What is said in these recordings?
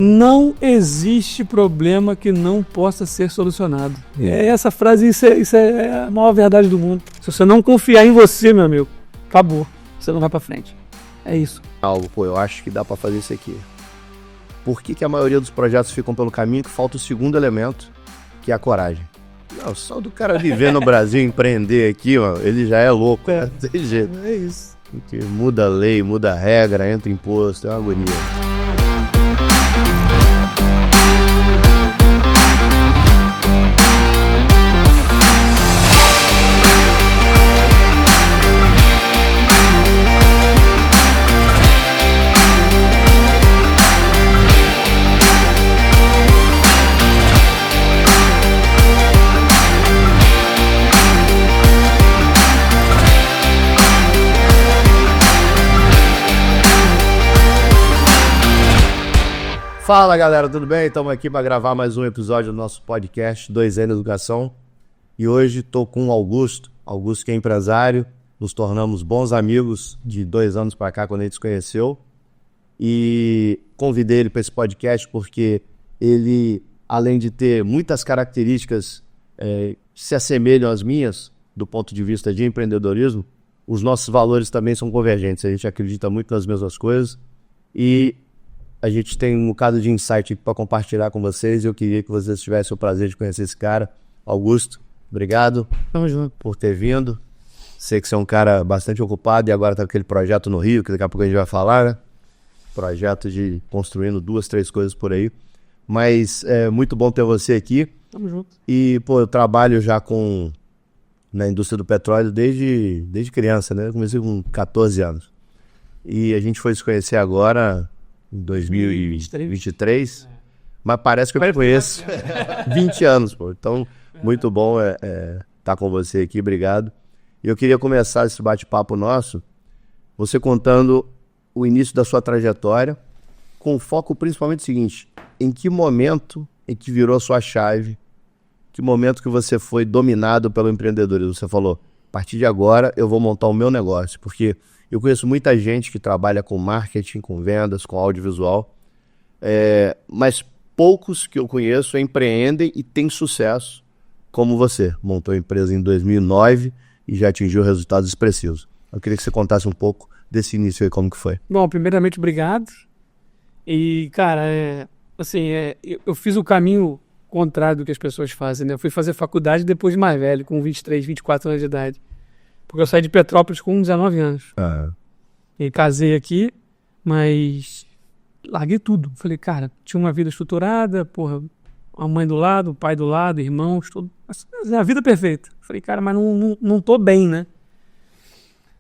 Não existe problema que não possa ser solucionado. Essa frase, isso é a maior verdade do mundo. Se você não confiar em você, meu amigo, acabou. Você não vai pra frente. É isso. Eu acho que dá pra fazer isso aqui. Por que a maioria dos projetos ficam pelo caminho? Que falta o segundo elemento, que é a coragem. Não, só do cara viver no Brasil, empreender aqui, ó, ele já é louco. Não tem jeito. É isso. Porque muda a lei, muda a regra, entra imposto, é uma agonia. Fala galera, tudo bem? Estamos aqui para gravar mais um episódio do nosso podcast 2N Educação. E hoje estou com o Augusto que é empresário, nos tornamos bons amigos de 2 anos para cá quando a gente se conheceu. E convidei ele para esse podcast porque ele, além de ter muitas características que se assemelham às minhas, do ponto de vista de empreendedorismo, os nossos valores também são convergentes, a gente acredita muito nas mesmas coisas e a gente tem um bocado de insight para compartilhar com vocês e eu queria que vocês tivessem o prazer de conhecer esse cara. Augusto, obrigado. Tamo junto. Por ter vindo. Sei que você é um cara bastante ocupado e agora tá com aquele projeto no Rio, que daqui a pouco a gente vai falar, né? Projeto de construindo 2, 3 coisas por aí. Mas é muito bom ter você aqui. Tamo junto. E, eu trabalho já na indústria do petróleo desde criança, né? Eu comecei com 14 anos. E a gente foi se conhecer agora em 2023, mas parece que eu conheço 20 anos, pô. Então, muito bom estar com você aqui, obrigado. E eu queria começar esse bate-papo nosso, você contando o início da sua trajetória, com foco principalmente no seguinte: em que momento em que virou a sua chave, que momento que você foi dominado pelo empreendedorismo? Você falou, a partir de agora eu vou montar o meu negócio, porque eu conheço muita gente que trabalha com marketing, com vendas, com audiovisual, mas poucos que eu conheço empreendem e têm sucesso como você. Montou a empresa em 2009 e já atingiu resultados expressivos. Eu queria que você contasse um pouco desse início aí, como que foi. Bom, primeiramente, obrigado. E, cara, eu fiz o caminho contrário do que as pessoas fazem, né? Eu fui fazer faculdade depois de mais velho, com 23, 24 anos de idade. Porque eu saí de Petrópolis com 19 anos. E casei aqui, mas larguei tudo. Falei, cara, tinha uma vida estruturada, a mãe do lado, o pai do lado, irmãos, tudo. A vida perfeita. Falei, cara, mas não tô bem, né?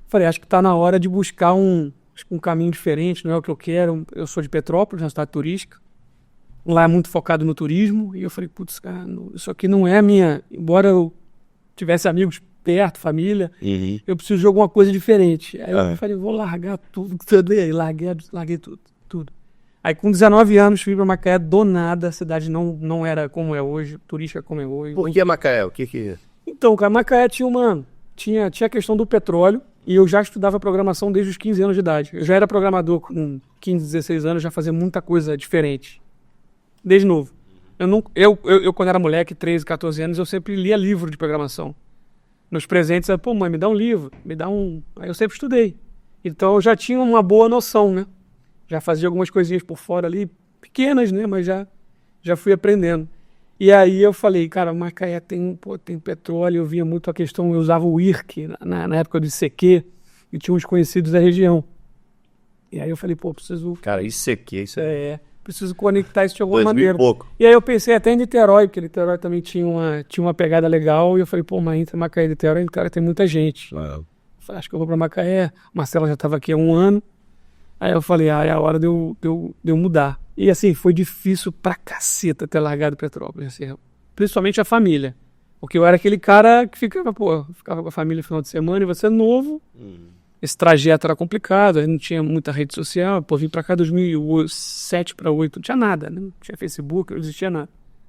Falei, acho que tá na hora de buscar um caminho diferente, não é o que eu quero. Eu sou de Petrópolis, na cidade turística. Lá é muito focado no turismo. E eu falei, putz, cara, isso aqui não é a minha... Embora eu tivesse amigos perto, família, eu preciso de alguma coisa diferente. Aí eu falei, vou largar tudo. Aí larguei tudo. Aí com 19 anos fui pra Macaé, do nada, a cidade não era como é hoje, turística como é hoje. Por que Macaé? O que... Então, cara, Macaé tinha a questão do petróleo e eu já estudava programação desde os 15 anos de idade. Eu já era programador com 15, 16 anos, já fazia muita coisa diferente. Desde novo. Eu quando era moleque, 13, 14 anos, eu sempre lia livro de programação. Nos presentes, mãe, me dá um livro, me dá um... Aí eu sempre estudei. Então eu já tinha uma boa noção, né? Já fazia algumas coisinhas por fora ali, pequenas, né? Mas já fui aprendendo. E aí eu falei, cara, Macaé tem petróleo, eu via muito a questão, eu usava o IRC na época do ICQ, e tinha uns conhecidos da região. E aí eu falei, preciso... Cara, ICQ, isso preciso conectar isso de alguma 2000 maneira. E pouco. E aí eu pensei até em Niterói, porque Niterói também tinha uma pegada legal, e eu falei, mas entre Macaé e Niterói, cara, tem muita gente. Eu falei, acho que eu vou pra Macaé. Marcela já estava aqui há 1 ano. Aí eu falei, é a hora de eu mudar. E assim, foi difícil pra caceta ter largado Petrópolis, assim, principalmente a família. Porque eu era aquele cara que ficava com a família no final de semana, e você é novo. Esse trajeto era complicado, aí não tinha muita rede social. Vim pra cá em 2007 para 2008, não tinha nada, né? Não tinha Facebook, não existia nada.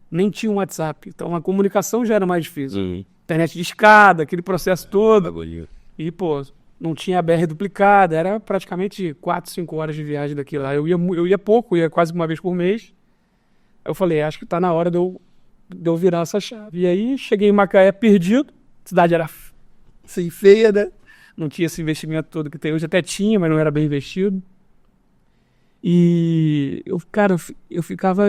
Nem tinha um WhatsApp. Então a comunicação já era mais difícil. Internet de escada, aquele processo todo. E, não tinha a BR duplicada, era praticamente 4, 5 horas de viagem daqui lá. Eu ia pouco, ia quase uma vez por mês. Aí eu falei, acho que tá na hora de eu virar essa chave. E aí cheguei em Macaé perdido, a cidade era assim, feia, né? Não tinha esse investimento todo que tem hoje, até tinha, mas não era bem investido. E eu ficava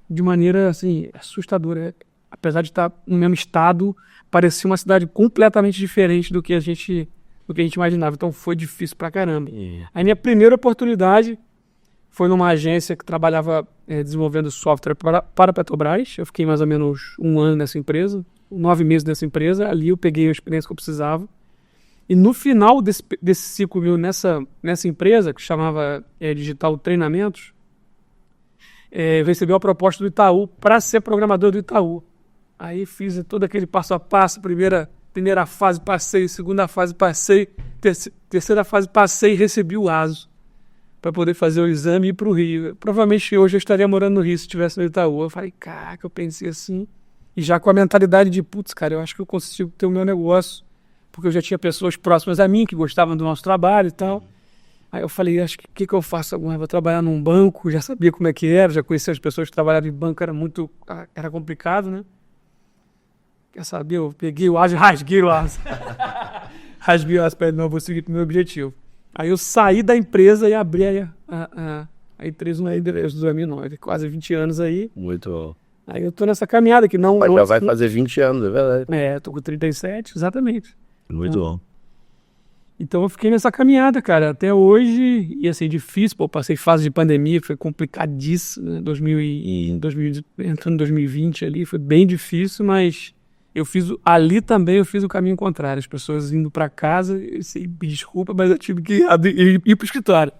de maneira assim, assustadora. Apesar de estar no mesmo estado, parecia uma cidade completamente diferente do que a gente imaginava. Então foi difícil pra caramba. Aí minha primeira oportunidade foi numa agência que trabalhava desenvolvendo software para a Petrobras. Eu fiquei mais ou menos 1 ano nessa empresa, 9 meses nessa empresa. Ali eu peguei a experiência que eu precisava. E no final desse ciclo meu nessa empresa, que chamava Digital Treinamentos, eu recebi uma proposta do Itaú para ser programador do Itaú. Aí fiz todo aquele passo a passo, primeira fase passei, segunda fase passei, terceira fase passei e recebi o ASO para poder fazer o exame e ir para o Rio. Provavelmente hoje eu estaria morando no Rio se estivesse no Itaú. Eu falei, caraca, eu pensei assim, e já com a mentalidade de, putz, cara, eu acho que eu consigo ter o meu negócio, porque eu já tinha pessoas próximas a mim que gostavam do nosso trabalho e tal. Aí eu falei, acho que o que eu faço agora? Vou trabalhar num banco, já sabia como é que era, já conhecia as pessoas que trabalhavam em banco, era complicado, né? Quer saber? Eu peguei o ASO e rasguei o ASO. Rasguei o ASO para ele, não, vou seguir pro meu objetivo. Aí eu saí da empresa e abri a empresa, não é endereço do M9, quase 20 anos aí. Muito bom. Aí eu tô nessa caminhada que não... Mas já vai fazer 20 anos, é verdade. Tô com 37, exatamente. Muito bom. Então eu fiquei nessa caminhada, cara, até hoje, e assim, difícil, pô, passei fase de pandemia, foi complicadíssimo, né? Entrando em 2020 ali, foi bem difícil, mas ali também eu fiz o caminho contrário, as pessoas indo pra casa, eu sei, desculpa, mas eu tive que ir pro escritório.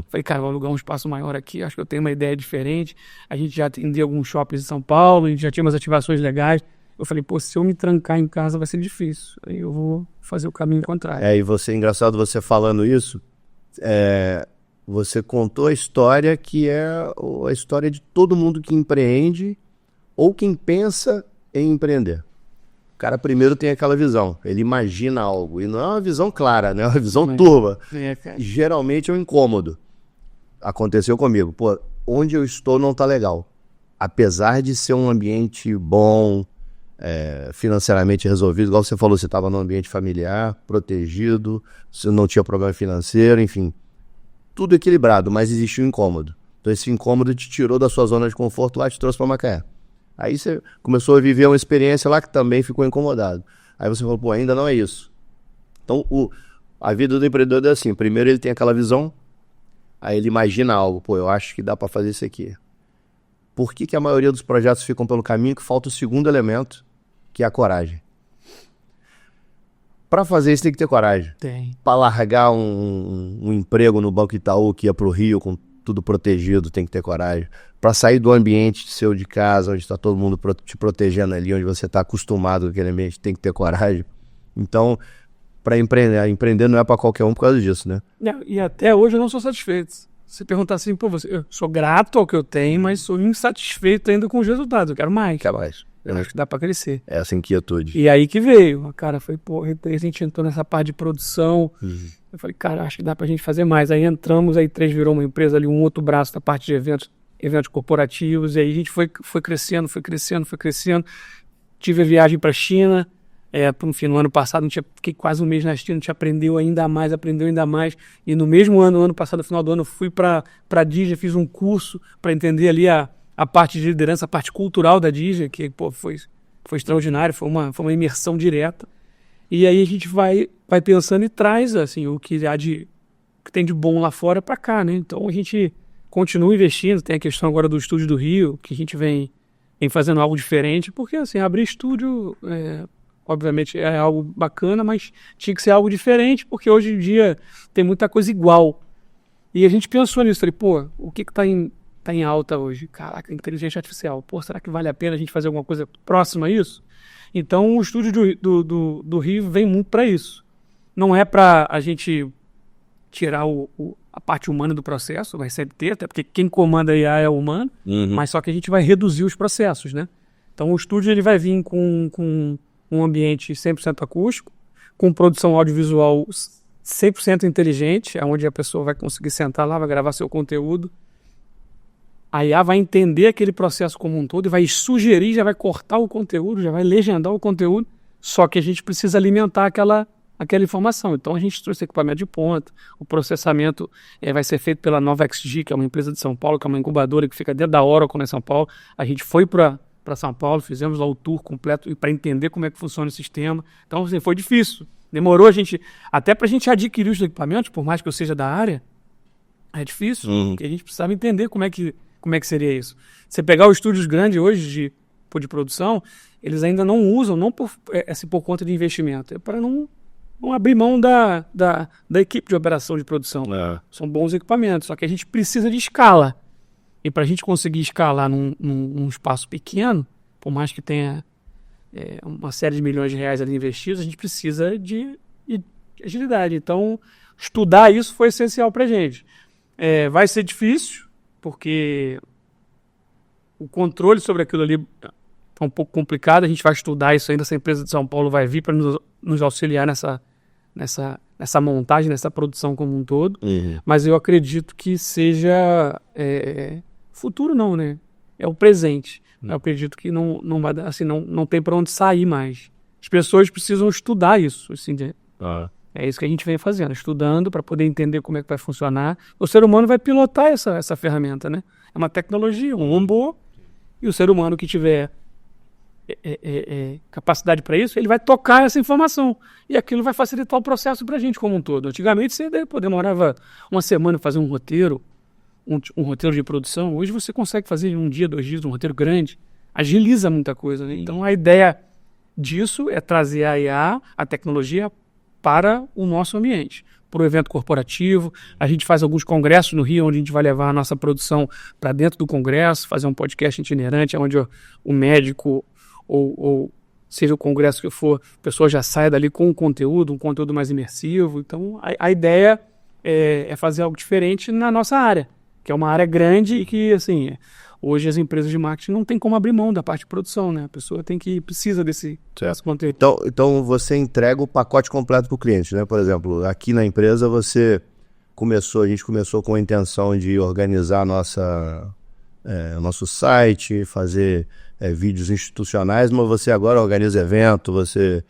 Falei, cara, vou alugar um espaço maior aqui, acho que eu tenho uma ideia diferente, a gente já atendia alguns shoppings em São Paulo, a gente já tinha umas ativações legais. Eu falei, pô, se eu me trancar em casa vai ser difícil. Aí eu vou fazer o caminho contrário. E engraçado você falando isso, você contou a história que é a história de todo mundo que empreende ou quem pensa em empreender. O cara primeiro tem aquela visão, ele imagina algo, e não é uma visão clara, né? É uma visão turva. Geralmente é um incômodo. Aconteceu comigo, pô, onde eu estou não tá legal. Apesar de ser um ambiente bom, financeiramente resolvido, igual você falou, você estava num ambiente familiar, protegido, você não tinha problema financeiro, enfim, tudo equilibrado, mas existiu um incômodo. Então esse incômodo te tirou da sua zona de conforto lá e te trouxe para Macaé. Aí você começou a viver uma experiência lá que também ficou incomodado. Aí você falou, pô, ainda não é isso. Então a vida do empreendedor é assim, primeiro ele tem aquela visão, aí ele imagina algo, pô, eu acho que dá para fazer isso aqui. Por que a maioria dos projetos ficam pelo caminho? Que falta o segundo elemento, que é a coragem. Para fazer isso tem que ter coragem. Tem. Para largar um emprego no Banco Itaú que ia para o Rio com tudo protegido, tem que ter coragem. Para sair do ambiente seu de casa, onde está todo mundo te protegendo ali, onde você está acostumado com aquele ambiente, tem que ter coragem. Então, para empreender não é para qualquer um por causa disso, né? E até hoje eu não sou satisfeito. Se perguntar assim, pô, eu sou grato ao que eu tenho, mas sou insatisfeito ainda com os resultados. Eu quero mais. Quer mais. Eu acho que dá pra crescer. Essa inquietude. E aí que veio. Cara, foi, pô, a gente entrou nessa parte de produção. Eu falei, cara, acho que dá pra gente fazer mais. Aí entramos, aí 3 virou uma empresa ali, um outro braço da parte de eventos corporativos. E aí a gente foi crescendo. Tive a viagem pra China. Enfim, no ano passado, fiquei quase um mês na China, a gente aprendeu ainda mais. E no mesmo ano passado, no final do ano, eu fui pra Disney, fiz um curso para entender ali a parte de liderança, a parte cultural da Disney, que pô, foi extraordinário, foi uma imersão direta. E aí a gente vai pensando e traz assim, o que tem de bom lá fora para cá, né? Então a gente continua investindo, tem a questão agora do estúdio do Rio, que a gente vem fazendo algo diferente, porque assim, abrir estúdio, obviamente é algo bacana, mas tinha que ser algo diferente, porque hoje em dia tem muita coisa igual. E a gente pensou nisso, falei, pô, o que tá em alta hoje? Caraca, inteligência artificial. Pô, será que vale a pena a gente fazer alguma coisa próxima a isso? Então o estúdio do Rio vem muito para isso. Não é para a gente tirar a parte humana do processo, vai sempre ter, até porque quem comanda a IA é o humano, mas só que a gente vai reduzir os processos, né? Então o estúdio ele vai vir com um ambiente 100% acústico, com produção audiovisual 100% inteligente, onde a pessoa vai conseguir sentar lá, vai gravar seu conteúdo A IA vai entender aquele processo como um todo e vai sugerir, já vai cortar o conteúdo, já vai legendar o conteúdo, só que a gente precisa alimentar aquela informação. Então a gente trouxe equipamento de ponta, o processamento vai ser feito pela Nova XG, que é uma empresa de São Paulo, que é uma incubadora que fica dentro da Oracle, em São Paulo. A gente foi para São Paulo, fizemos lá o tour completo para entender como é que funciona o sistema. Então assim, foi difícil. Demorou até para a gente adquirir os equipamentos, por mais que eu seja da área, é difícil, porque a gente precisava entender como é que seria isso. Você pegar os estúdios grandes hoje de produção, eles ainda não usam, não por conta de investimento, é para não abrir mão da equipe de operação de produção. São bons equipamentos, só que a gente precisa de escala. E para a gente conseguir escalar num espaço pequeno, por mais que tenha uma série de milhões de reais ali investidos, a gente precisa de agilidade. Então, estudar isso foi essencial para a gente. Vai ser difícil, porque o controle sobre aquilo ali é um pouco complicado. A gente vai estudar isso ainda. Essa empresa de São Paulo vai vir para nos auxiliar nessa montagem, nessa produção como um todo. Mas eu acredito que seja futuro não, né? É o presente. Eu acredito que não vai dar, assim, não tem para onde sair mais. As pessoas precisam estudar isso, assim, é isso que a gente vem fazendo, estudando para poder entender como é que vai funcionar. O ser humano vai pilotar essa ferramenta, né? É uma tecnologia, um robô, e o ser humano que tiver capacidade para isso, ele vai tocar essa informação. E aquilo vai facilitar o processo para a gente como um todo. Antigamente você demorava uma semana fazer um roteiro, um roteiro de produção. Hoje você consegue fazer em 1 dia, 2 dias, um roteiro grande. Agiliza muita coisa, né? Então a ideia disso é trazer a IA, a tecnologia, para o nosso ambiente, para o evento corporativo. A gente faz alguns congressos no Rio, onde a gente vai levar a nossa produção para dentro do congresso, fazer um podcast itinerante, onde o médico ou seja o congresso que for, a pessoa já sai dali com um conteúdo mais imersivo. Então a ideia é fazer algo diferente na nossa área, que é uma área grande e que, assim, hoje as empresas de marketing não tem como abrir mão da parte de produção, né? A pessoa precisa desse conteúdo. Então você entrega o pacote completo para o cliente, né? Por exemplo, aqui na empresa a gente começou com a intenção de organizar nosso site, fazer vídeos institucionais, mas você agora organiza evento, você...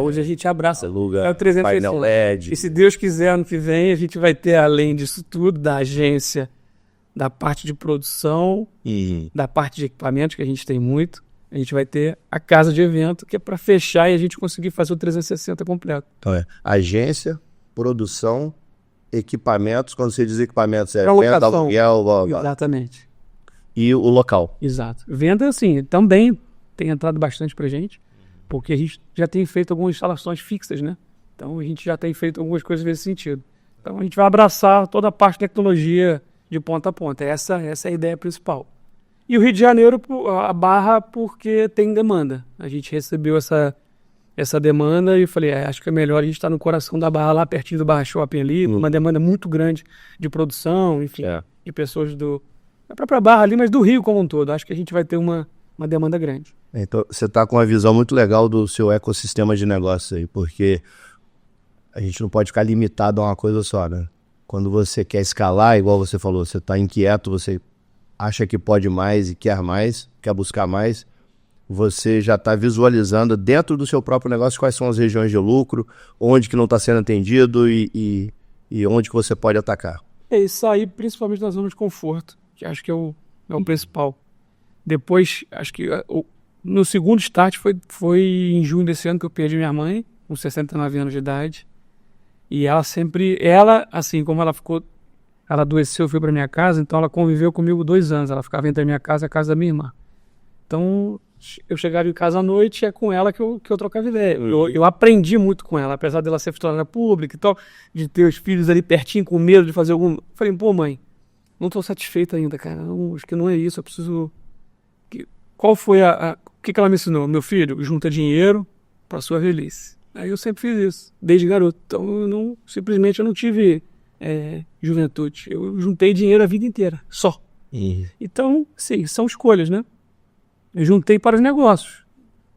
hoje a gente abraça aluga o 360. Painel LED. E se Deus quiser, ano que vem, a gente vai ter, além disso tudo, da agência, da parte de produção, da parte de equipamentos, que a gente tem muito, a gente vai ter a casa de evento, que é para fechar e a gente conseguir fazer o 360 completo. Então agência, produção, equipamentos. Quando você diz equipamentos, venda, aluguel... Exatamente. E o local. Exato. Venda, assim, também tem entrado bastante pra gente, porque a gente já tem feito algumas instalações fixas, né? Então a gente já tem feito algumas coisas nesse sentido. Então a gente vai abraçar toda a parte de tecnologia de ponta a ponta. Essa é a ideia principal. E o Rio de Janeiro, a Barra, porque tem demanda. A gente recebeu essa demanda e eu falei, acho que é melhor a gente estar no coração da Barra, lá pertinho do Barra Shopping ali, uma demanda muito grande de produção, enfim, de pessoas da própria Barra ali, mas do Rio como um todo. Acho que a gente vai ter uma demanda grande. Então você está com uma visão muito legal do seu ecossistema de negócios aí, porque a gente não pode ficar limitado a uma coisa só, né? Quando você quer escalar, igual você falou, você está inquieto, você acha que pode mais e quer mais, quer buscar mais, você já está visualizando dentro do seu próprio negócio quais são as regiões de lucro, onde que não está sendo atendido e onde que você pode atacar. Isso aí, principalmente na zona de conforto, que acho que é o principal. Depois, acho que no segundo start foi em junho desse ano que eu perdi minha mãe, com 69 anos de idade. E ela, assim como ela adoeceu, foi para minha casa, então ela conviveu comigo 2 anos. Ela ficava entre a minha casa e a casa da minha irmã. Então, eu chegava em casa à noite e é com ela que eu trocava ideia. Eu aprendi muito com ela, apesar dela ser funcionária pública e tal, de ter os filhos ali pertinho, com medo de fazer algum... Falei, pô, mãe, não estou satisfeito ainda, cara. Acho que não é isso, eu preciso... Qual foi o que ela me ensinou? Meu filho, junta dinheiro para sua velhice. Aí eu sempre fiz isso, desde garoto. Então, simplesmente eu não tive juventude. Eu juntei dinheiro a vida inteira, só. Então, sim, são escolhas, né? Eu juntei para os negócios.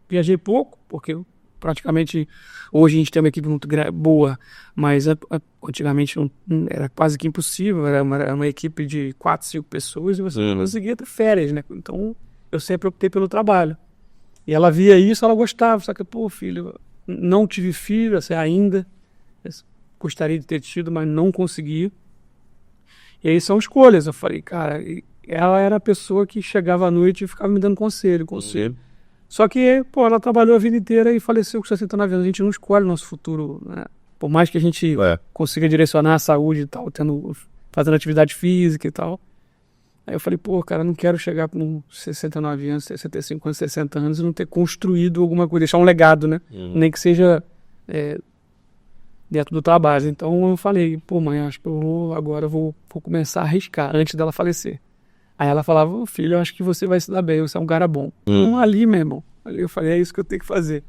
Viajei pouco, porque eu praticamente, hoje a gente tem uma equipe muito boa, mas antigamente era quase que impossível, era uma equipe de 4, 5 pessoas e você não conseguia ter férias, né? Então eu sempre optei pelo trabalho. E ela via isso, ela gostava, só que, pô, filho, não tive filho, assim, ainda, gostaria de ter tido, mas não consegui. E aí são escolhas. Eu falei, cara, ela era a pessoa que chegava à noite e ficava me dando conselho. Só que, pô, ela trabalhou a vida inteira e faleceu com 69 anos. A gente não escolhe o nosso futuro, né? Por mais que a gente consiga direcionar a saúde e tal, fazendo atividade física e tal. Aí eu falei, pô, cara, não quero chegar com 69 anos, 65 anos, 60 anos e não ter construído alguma coisa, deixar um legado, né? Nem que seja dentro do trabalho. Então eu falei, pô, mãe, acho que agora vou começar a arriscar antes dela falecer. Aí ela falava, filho, eu acho que você vai se dar bem, você é um cara bom. Então ali, meu irmão, ali eu falei, é isso que eu tenho que fazer.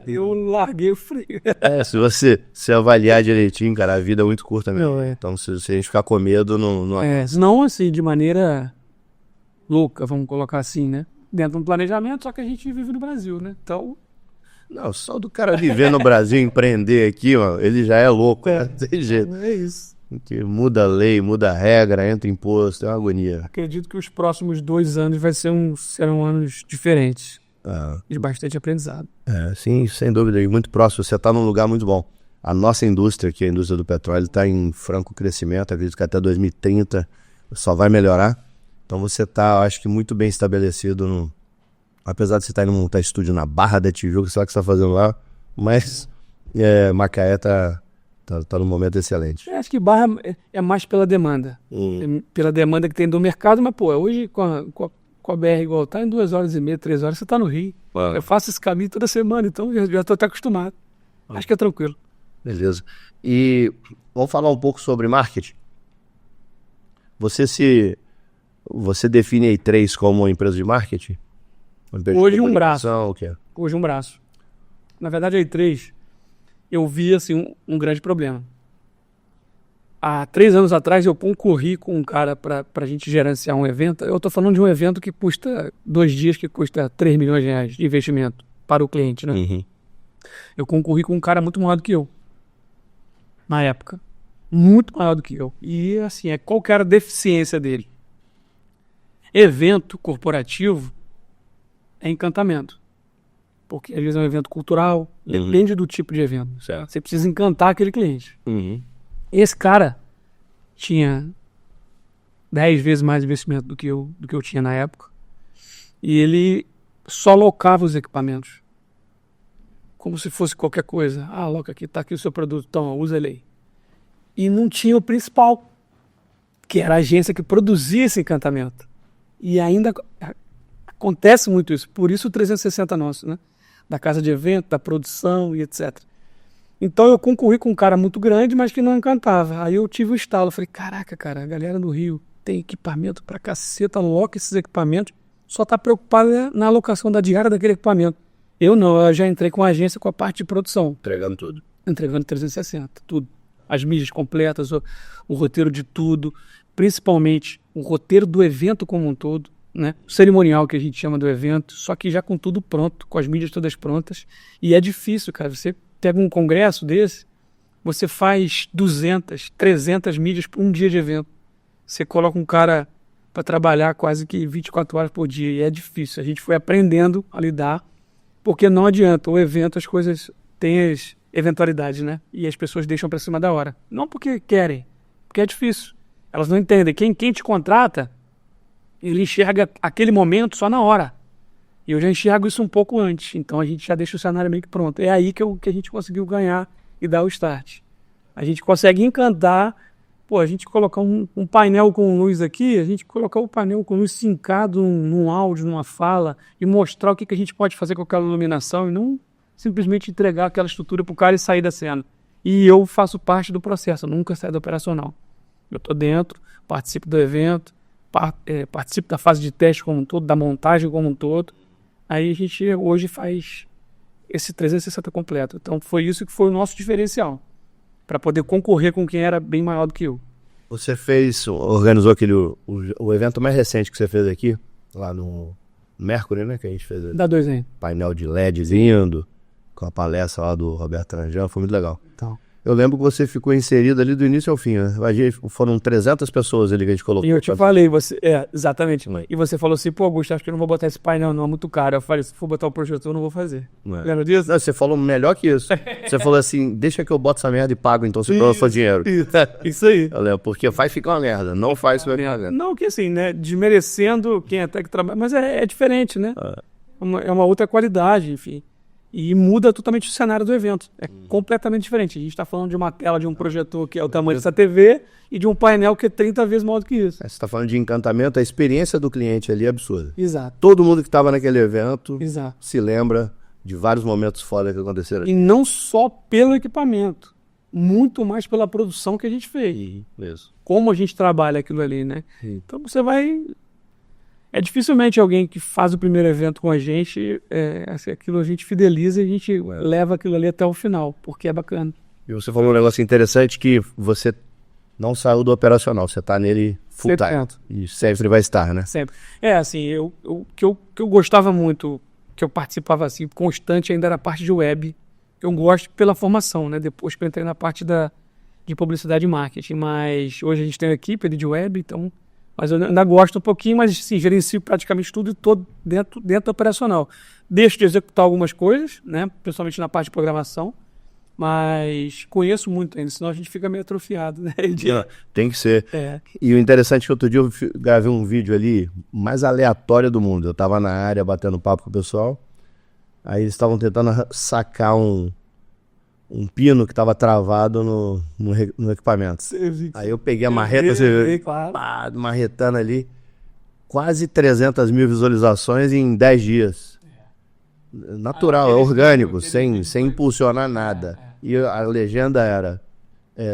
Eu larguei o freio. Se você se avaliar direitinho, cara, a vida é muito curta mesmo. Então se a gente ficar com medo, não... Não assim, de maneira louca, vamos colocar assim, né? Dentro de um planejamento, só que a gente vive no Brasil, né? Então... Não, só do cara viver no Brasil, empreender aqui, ó, ele já é louco, né? Tem jeito. É isso. Que muda a lei, muda a regra, entra imposto, é uma agonia. Acredito que os próximos 2 anos serão anos diferentes. De bastante aprendizado. Sim, sem dúvida, e muito próximo. Você está num lugar muito bom. A nossa indústria, que é a indústria do petróleo, está em franco crescimento. Acredito que até 2030 só vai melhorar. Então você está, acho que, muito bem estabelecido. Apesar de você estar indo montar estúdio na Barra da Tijuca, sei lá o que você está fazendo lá, mas Macaé está num momento excelente. Acho que Barra é mais pela demanda. Pela demanda que tem do mercado, mas, pô, hoje com a BR igual tá, em 2h30, 3 horas, você tá no Rio. Eu faço esse caminho toda semana, então já tô até acostumado. Acho que é tranquilo. Beleza. E vamos falar um pouco sobre marketing? Você define a E3 como uma empresa de marketing? Hoje um braço. O quê? Hoje um braço. Na verdade, a E3, eu vi assim, um grande problema. Há 3 anos atrás eu concorri com um cara pra gente gerenciar um evento. Eu tô falando de um evento que custa 2 dias, que custa 3 milhões de reais de investimento para o cliente, né? Eu concorri com um cara muito maior do que eu. Na época. Muito maior do que eu. E assim, qual que era a deficiência dele? Evento corporativo é encantamento. Porque às vezes é um evento cultural, depende do tipo de evento. Certo. Você precisa encantar aquele cliente. Esse cara tinha 10 vezes mais investimento do que eu tinha na época. E ele só locava os equipamentos. Como se fosse qualquer coisa. Loca aqui, tá aqui o seu produto, então usa ele aí. E não tinha o principal, que era a agência que produzia esse encantamento. E ainda acontece muito isso. Por isso o 360 nosso, né? Da casa de evento, da produção e etc. Então eu concorri com um cara muito grande, mas que não encantava. Aí eu tive um estalo. Falei, caraca, cara, a galera do Rio tem equipamento pra caceta, aloca esses equipamentos, só tá preocupada na alocação da diária daquele equipamento. Eu não, eu já entrei com a agência com a parte de produção. Entregando tudo. Entregando 360, tudo. As mídias completas, o roteiro de tudo, principalmente o roteiro do evento como um todo, né? O cerimonial que a gente chama do evento, só que já com tudo pronto, com as mídias todas prontas. E é difícil, cara, você pega um congresso desse, você faz 200, 300 mídias por um dia de evento. Você coloca um cara para trabalhar quase que 24 horas por dia e é difícil. A gente foi aprendendo a lidar, porque não adianta. O evento, as coisas têm as eventualidades, né? E as pessoas deixam para cima da hora. Não porque querem, porque é difícil. Elas não entendem. Quem te contrata, ele enxerga aquele momento só na hora. E eu já enxergo isso um pouco antes. Então a gente já deixa o cenário meio que pronto. É aí que a gente conseguiu ganhar e dar o start. A gente consegue encantar. Pô, a gente colocar um painel com luz aqui, a gente colocar o painel com luz sincado num áudio, numa fala, e mostrar o que a gente pode fazer com aquela iluminação e não simplesmente entregar aquela estrutura pro cara e sair da cena. E eu faço parte do processo, eu nunca saio do operacional. Eu tô dentro, participo do evento, participo da fase de teste como um todo, da montagem como um todo. Aí a gente hoje faz esse 360 completo. Então foi isso que foi o nosso diferencial, para poder concorrer com quem era bem maior do que eu. Você organizou o evento mais recente que você fez aqui, lá no Mercury, né, que a gente fez. Dá 2 aí. Painel de LED lindo. com a palestra lá do Roberto Tranjan, foi muito legal. Então. Eu lembro que você ficou inserido ali do início ao fim, né? Foram 300 pessoas ali que a gente colocou. E eu te falei, exatamente. E você falou assim, pô, Augusto, acho que eu não vou botar esse painel, não é muito caro. Eu falei, se for botar o projetor, eu não vou fazer. Lembra disso? Não, você falou melhor que isso. Você falou assim, deixa que eu boto essa merda e pago, então você pega o seu dinheiro. Isso aí. Eu lembro, porque vai ficar uma merda, não faz isso merda. Não, que assim, né, desmerecendo quem até que trabalha, mas é diferente, né? É uma outra qualidade, enfim. E muda totalmente o cenário do evento. É completamente diferente. A gente está falando de uma tela de um projetor que é o tamanho dessa TV e de um painel que é 30 vezes maior do que isso. Você está falando de encantamento, a experiência do cliente ali é absurda. Exato. Todo mundo que estava naquele evento Exato. se lembra de vários momentos foda que aconteceram. E não só pelo equipamento, muito mais pela produção que a gente fez. Isso. Como a gente trabalha aquilo ali, né? Então você vai... É dificilmente alguém que faz o primeiro evento com a gente, aquilo a gente fideliza e a gente leva aquilo ali até o final, porque é bacana. E você falou um negócio interessante que você não saiu do operacional, você está nele full time. E sempre vai estar, né? Sempre. Assim, que eu gostava muito, que eu participava assim, constante, ainda era a parte de web, que eu gosto pela formação, né? Depois que eu entrei na parte de publicidade e marketing, mas hoje a gente tem uma equipe ali de web, então... Mas eu ainda gosto um pouquinho, mas sim, gerencio praticamente tudo e todo dentro do operacional. Deixo de executar algumas coisas, né? Principalmente na parte de programação, mas conheço muito ainda, senão a gente fica meio atrofiado, né? Tem que ser. E o interessante é que outro dia eu gravei um vídeo ali mais aleatório do mundo. Eu estava na área batendo papo com o pessoal, aí eles estavam tentando sacar um pino que estava travado no equipamento. Aí eu peguei a marreta, marretando ali, quase 300 mil visualizações em 10 dias. Natural, orgânico, sem impulsionar nada. E a legenda era,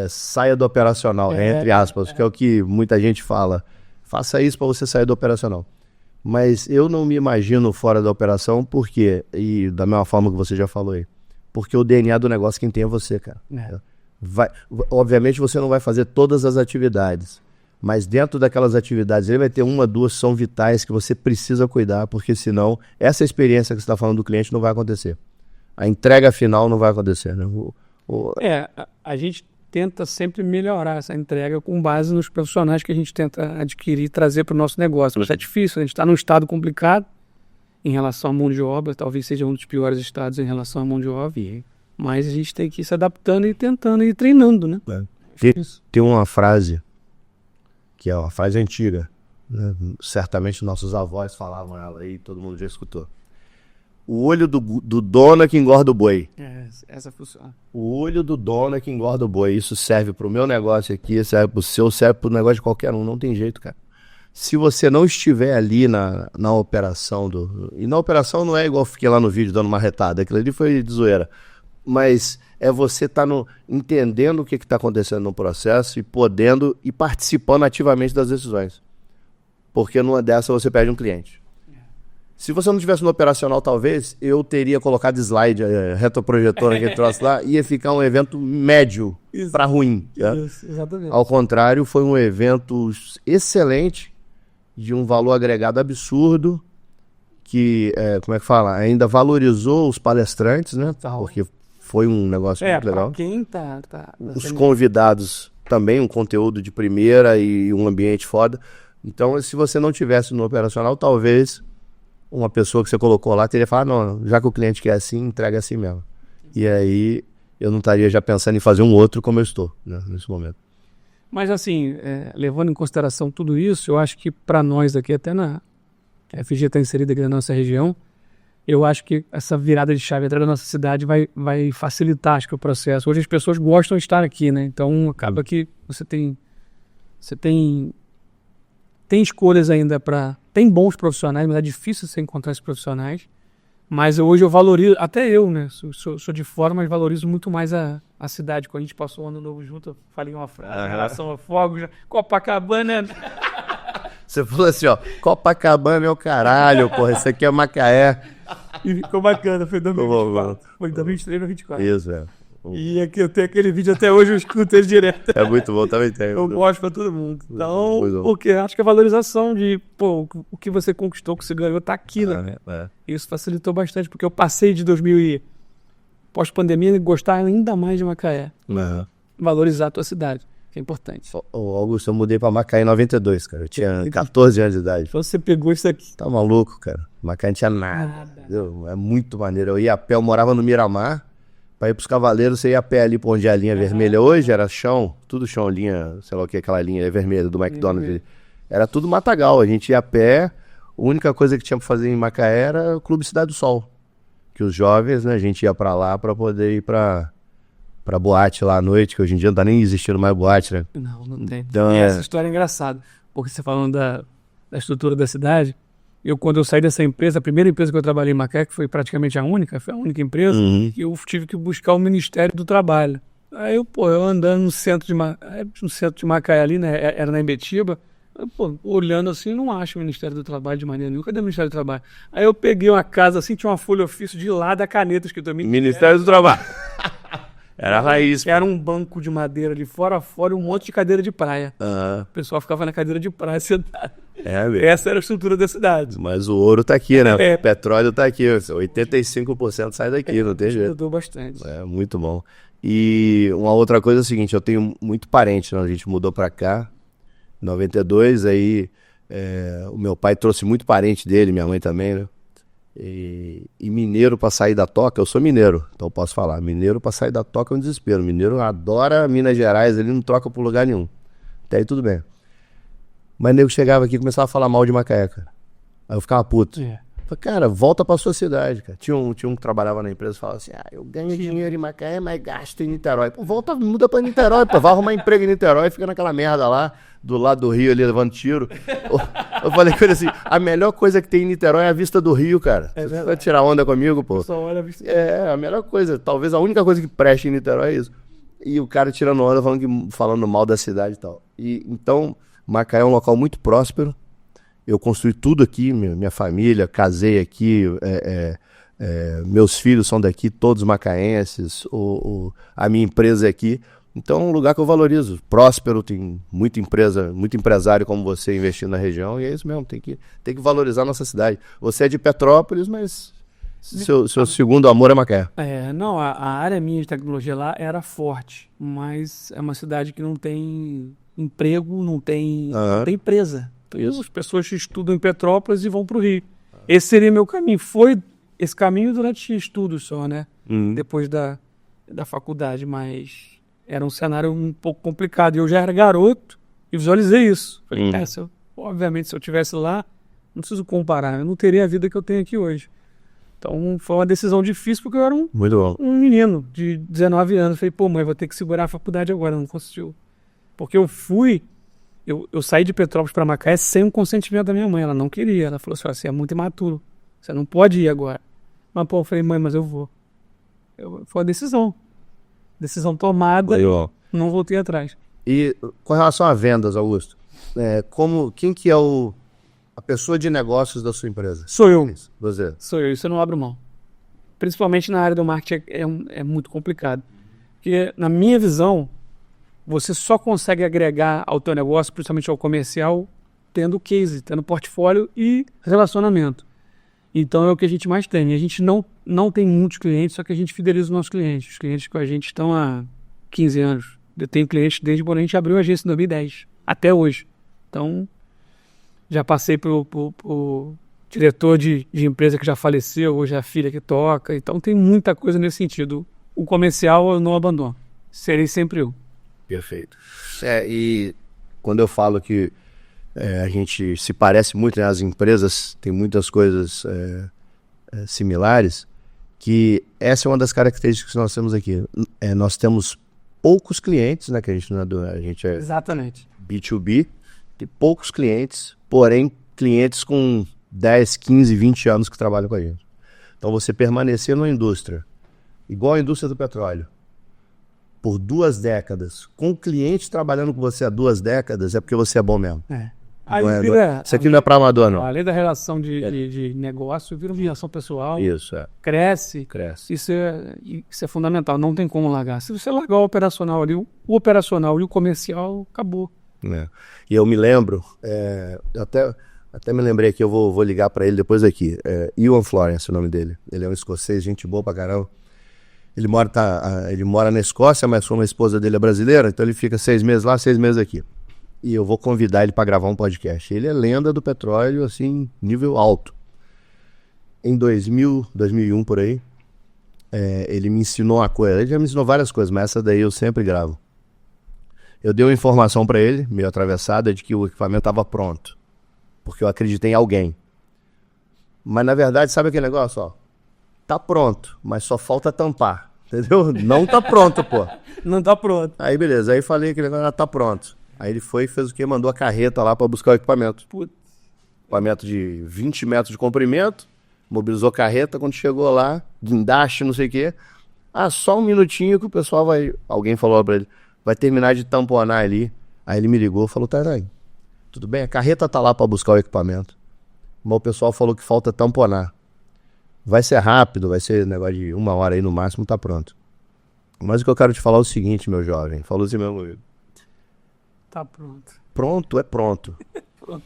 saia do operacional, entre aspas, que é o que muita gente fala. Faça isso para você sair do operacional. Mas eu não me imagino fora da operação, porque, e da mesma forma que você já falou aí, porque o DNA do negócio quem tem é você, cara. Obviamente você não vai fazer todas as atividades, mas dentro daquelas atividades ele vai ter uma, duas que são vitais que você precisa cuidar, porque senão essa experiência que você está falando do cliente não vai acontecer. A entrega final não vai acontecer, né? A gente tenta sempre melhorar essa entrega com base nos profissionais que a gente tenta adquirir e trazer para o nosso negócio. Mas é difícil, a gente está num estado complicado em relação à mão de obra, talvez seja um dos piores estados em relação à mão de obra, mas a gente tem que ir se adaptando e tentando e treinando, né? Tem uma frase, que é uma frase antiga, né? Certamente nossos avós falavam ela aí, todo mundo já escutou. O olho do dono é que engorda o boi. Essa funciona. O olho do dono é que engorda o boi. Isso serve para o meu negócio aqui, serve para o seu, serve para o negócio de qualquer um, não tem jeito, cara. Se você não estiver ali na operação e na operação não é igual eu fiquei lá no vídeo dando uma retada, aquilo ali foi de zoeira, mas é você estar entendendo o que está acontecendo no processo e podendo e participando ativamente das decisões, porque numa dessa você perde um cliente. Se você não estivesse no operacional, talvez eu teria colocado slide, retroprojetor naquele troço lá, ia ficar um evento médio para ruim. Isso, exatamente. Ao contrário, foi um evento excelente, de um valor agregado absurdo, que, como é que fala, ainda valorizou os palestrantes, né? Porque foi um negócio muito legal. Quem os convidados também, um conteúdo de primeira e um ambiente foda. Então, se você não tivesse no operacional, talvez uma pessoa que você colocou lá teria falado, não, já que o cliente quer assim, entrega assim mesmo. E aí eu não estaria já pensando em fazer um outro como eu estou, né, nesse momento. Mas assim, levando em consideração tudo isso, eu acho que para nós aqui, até a FG está inserida aqui na nossa região, eu acho que essa virada de chave atrás da nossa cidade vai facilitar, acho que, o processo. Hoje as pessoas gostam de estar aqui, né? Então acaba que você tem escolhas ainda tem bons profissionais, mas é difícil você encontrar esses profissionais. Mas hoje eu valorizo, até eu, né? Sou de fora, mas valorizo muito mais a cidade. Quando a gente passou o ano novo junto, eu falei uma frase em relação a fogos, Copacabana. Você falou assim, ó, Copacabana é o caralho, porra, isso aqui é Macaé. E ficou bacana, foi 2024. Foi 2023 ou 2024. Isso, E aqui eu tenho aquele vídeo até hoje, eu escuto ele direto. É muito bom, também tem. Eu gosto pra todo mundo. Então, porque acho que a valorização de, o que você conquistou, o que você ganhou, tá aqui, né? Isso facilitou bastante, porque eu passei de 2000 pós-pandemia, gostar ainda mais de Macaé. Uhum. Valorizar a tua cidade, que é importante. Ô, Augusto, eu mudei pra Macaé em 92, cara. Eu tinha 14 anos de idade. Então você pegou isso aqui. Tá maluco, cara. Macaé não tinha nada. Entendeu? É muito maneiro. Eu ia a pé, eu morava no Miramar. Pra ir pros Cavaleiros, você ia a pé ali pra onde é a linha vermelha. Hoje era chão, tudo chão, linha, sei lá o que, aquela linha vermelha do McDonald's. Era tudo matagal. A gente ia a pé. A única coisa que tinha pra fazer em Macaé era o Clube Cidade do Sol. Que os jovens, né, a gente ia pra lá pra poder ir pra boate lá à noite, que hoje em dia não tá nem existindo mais boate, né? Não tem. Então, E essa história é engraçada, porque você falando da estrutura da cidade, quando eu saí dessa empresa, a primeira empresa que eu trabalhei em Macaé, que foi praticamente a única empresa, que eu tive que buscar o Ministério do Trabalho. Aí eu andando no centro de Macaé ali, né, era na Embetiba, olhando assim, não acho o Ministério do Trabalho de maneira nenhuma. Cadê o Ministério do Trabalho? Aí eu peguei uma casa assim, tinha uma folha ofício de lá da caneta escrito Ministério do Trabalho. Era a raiz. Era um banco de madeira ali fora e um monte de cadeira de praia. O pessoal ficava na cadeira de praia sentado. Essa era a estrutura da cidade. Mas o ouro tá aqui, né? O petróleo tá aqui. 85% sai daqui, não tem jeito. Ajudou bastante. É, muito bom. E uma outra coisa é o seguinte, eu tenho muito parente, né? A gente mudou pra cá em 92, aí o meu pai trouxe muito parente dele, minha mãe também, né? E mineiro pra sair da toca, eu sou mineiro, então eu posso falar, mineiro pra sair da toca é um desespero, mineiro adora Minas Gerais, ele não troca por lugar nenhum, até aí tudo bem. Mas nego chegava aqui e começava a falar mal de Macaé, cara. Aí eu ficava puto. Falei, cara, volta pra sua cidade, cara. Tinha um que trabalhava na empresa e falava assim, eu ganho dinheiro em Macaé, mas gasto em Niterói. Pô, muda pra Niterói, pô, vai arrumar emprego em Niterói, fica naquela merda lá, do lado do rio ali, levando tiro. Eu falei com ele assim, a melhor coisa que tem em Niterói é a vista do rio, cara. Você vai tirar onda comigo, pô? Só olha a vista. A melhor coisa, talvez a única coisa que preste em Niterói é isso. E o cara tirando onda, falando mal da cidade e tal. Então, Macaé é um local muito próspero. Eu construí tudo aqui, minha família, casei aqui, meus filhos são daqui, todos macaenses, a minha empresa é aqui. Então é um lugar que eu valorizo, próspero, tem muita empresa, muito empresário como você investindo na região, e é isso mesmo, tem que valorizar a nossa cidade. Você é de Petrópolis, mas seu segundo amor é Macaé. Não, a área minha de tecnologia lá era forte, mas é uma cidade que não tem emprego, não tem empresa. Então, as pessoas estudam em Petrópolis e vão para o Rio. Esse seria meu caminho. Foi esse caminho durante estudos só, né? Depois da faculdade, mas era um cenário um pouco complicado. E eu já era garoto e visualizei isso. Falei, obviamente, se eu estivesse lá, não preciso comparar, eu não teria a vida que eu tenho aqui hoje. Então, foi uma decisão difícil, porque eu era um menino de 19 anos. Falei, mãe, vou ter que segurar a faculdade agora, não consigo. Porque eu saí de Petrópolis para Macaé sem o consentimento da minha mãe. Ela não queria. Ela falou assim, você é muito imaturo. Você não pode ir agora. Mas, eu falei, mãe, mas eu vou. Foi uma decisão. Decisão tomada. Não voltei atrás. E com relação a vendas, Augusto, quem que é a pessoa de negócios da sua empresa? Sou eu. Você? Sou eu. Isso eu não abro mão. Principalmente na área do marketing é muito complicado. Porque, na minha visão, você só consegue agregar ao teu negócio, principalmente ao comercial, tendo case, tendo portfólio e relacionamento. Então é o que a gente mais tem. A gente não tem muitos clientes, só que a gente fideliza os nossos clientes. Os clientes com a gente estão há 15 anos. Eu tenho clientes desde quando a gente abriu a agência em 2010, até hoje. Então, já passei pro diretor de empresa que já faleceu, hoje é a filha que toca. Então tem muita coisa nesse sentido. O comercial eu não abandono. Serei sempre eu. Perfeito. E quando eu falo que a gente se parece muito, né? As empresas têm muitas coisas similares, que essa é uma das características que nós temos aqui. Nós temos poucos clientes, né? Que a gente é exatamente B2B, tem poucos clientes, porém clientes com 10, 15, 20 anos que trabalham com a gente. Então você permanecer numa indústria, igual a indústria do petróleo, por 2 décadas, com o cliente trabalhando com você há 2 décadas, é porque você é bom mesmo. Isso aqui não é para amador, não. Além da relação de negócio, vira uma relação pessoal. Isso, Cresce. Isso é fundamental, não tem como largar. Se você largar o operacional ali, o operacional e o comercial, acabou. E eu me lembro, até me lembrei aqui, eu vou ligar para ele depois aqui. Ewan Florence, o nome dele. Ele é um escocês, gente boa pra caramba. Ele mora na Escócia, mas como a esposa dele é brasileira, então ele fica 6 meses lá, 6 meses aqui. E eu vou convidar ele para gravar um podcast. Ele é lenda do petróleo, assim, nível alto. Em 2001, por aí, ele me ensinou uma coisa. Ele já me ensinou várias coisas, mas essa daí eu sempre gravo. Eu dei uma informação para ele, meio atravessada, de que o equipamento estava pronto. Porque eu acreditei em alguém. Mas, na verdade, sabe aquele negócio, ó? Tá pronto, mas só falta tampar, entendeu? Não tá pronto, pô. Não tá pronto. Aí, beleza. Aí falei que ele agora tá pronto. Aí ele foi e fez o quê? Mandou a carreta lá pra buscar o equipamento. Putz. Equipamento de 20 metros de comprimento. Mobilizou a carreta. Quando chegou lá, guindaste, não sei o quê. Só um minutinho que o pessoal vai... Alguém falou pra ele. Vai terminar de tamponar ali. Aí ele me ligou e falou, Tairane, tudo bem? A carreta tá lá pra buscar o equipamento. Mas o pessoal falou que falta tamponar. Vai ser rápido, vai ser negócio de 1 hora aí no máximo, tá pronto. Mas o que eu quero te falar é o seguinte, meu jovem. Falou assim, meu amigo. Tá pronto. Pronto é pronto. Pronto.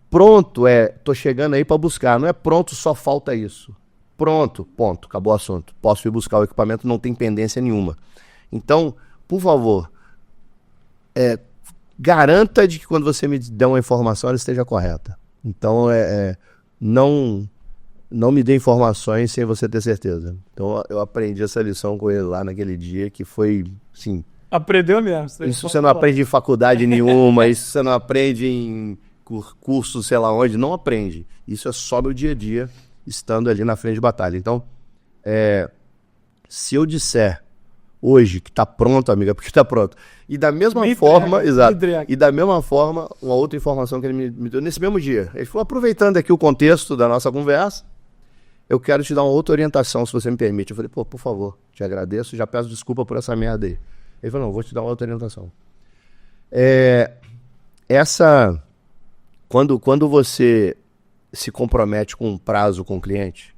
Pronto é, tô chegando aí pra buscar. Não é pronto, só falta isso. Pronto, ponto, acabou o assunto. Posso ir buscar o equipamento, não tem pendência nenhuma. Então, por favor, garanta de que quando você me der uma informação, ela esteja correta. Então, não me dê informações sem você ter certeza. Então, eu aprendi essa lição com ele lá naquele dia, que foi, assim... Aprendeu mesmo. Isso você não aprende em faculdade nenhuma, isso você não aprende em curso, sei lá onde, não aprende. Isso é só meu dia a dia, estando ali na frente de batalha. Então, se eu disser hoje que tá pronto, amiga, porque tá pronto. E da mesma forma, e da mesma forma, uma outra informação que ele me deu nesse mesmo dia. Ele falou, aproveitando aqui o contexto da nossa conversa, eu quero te dar uma outra orientação, se você me permite. Eu falei, pô, por favor, te agradeço, já peço desculpa por essa merda aí. Ele falou, não, vou te dar uma outra orientação. Quando você se compromete com um prazo com o cliente,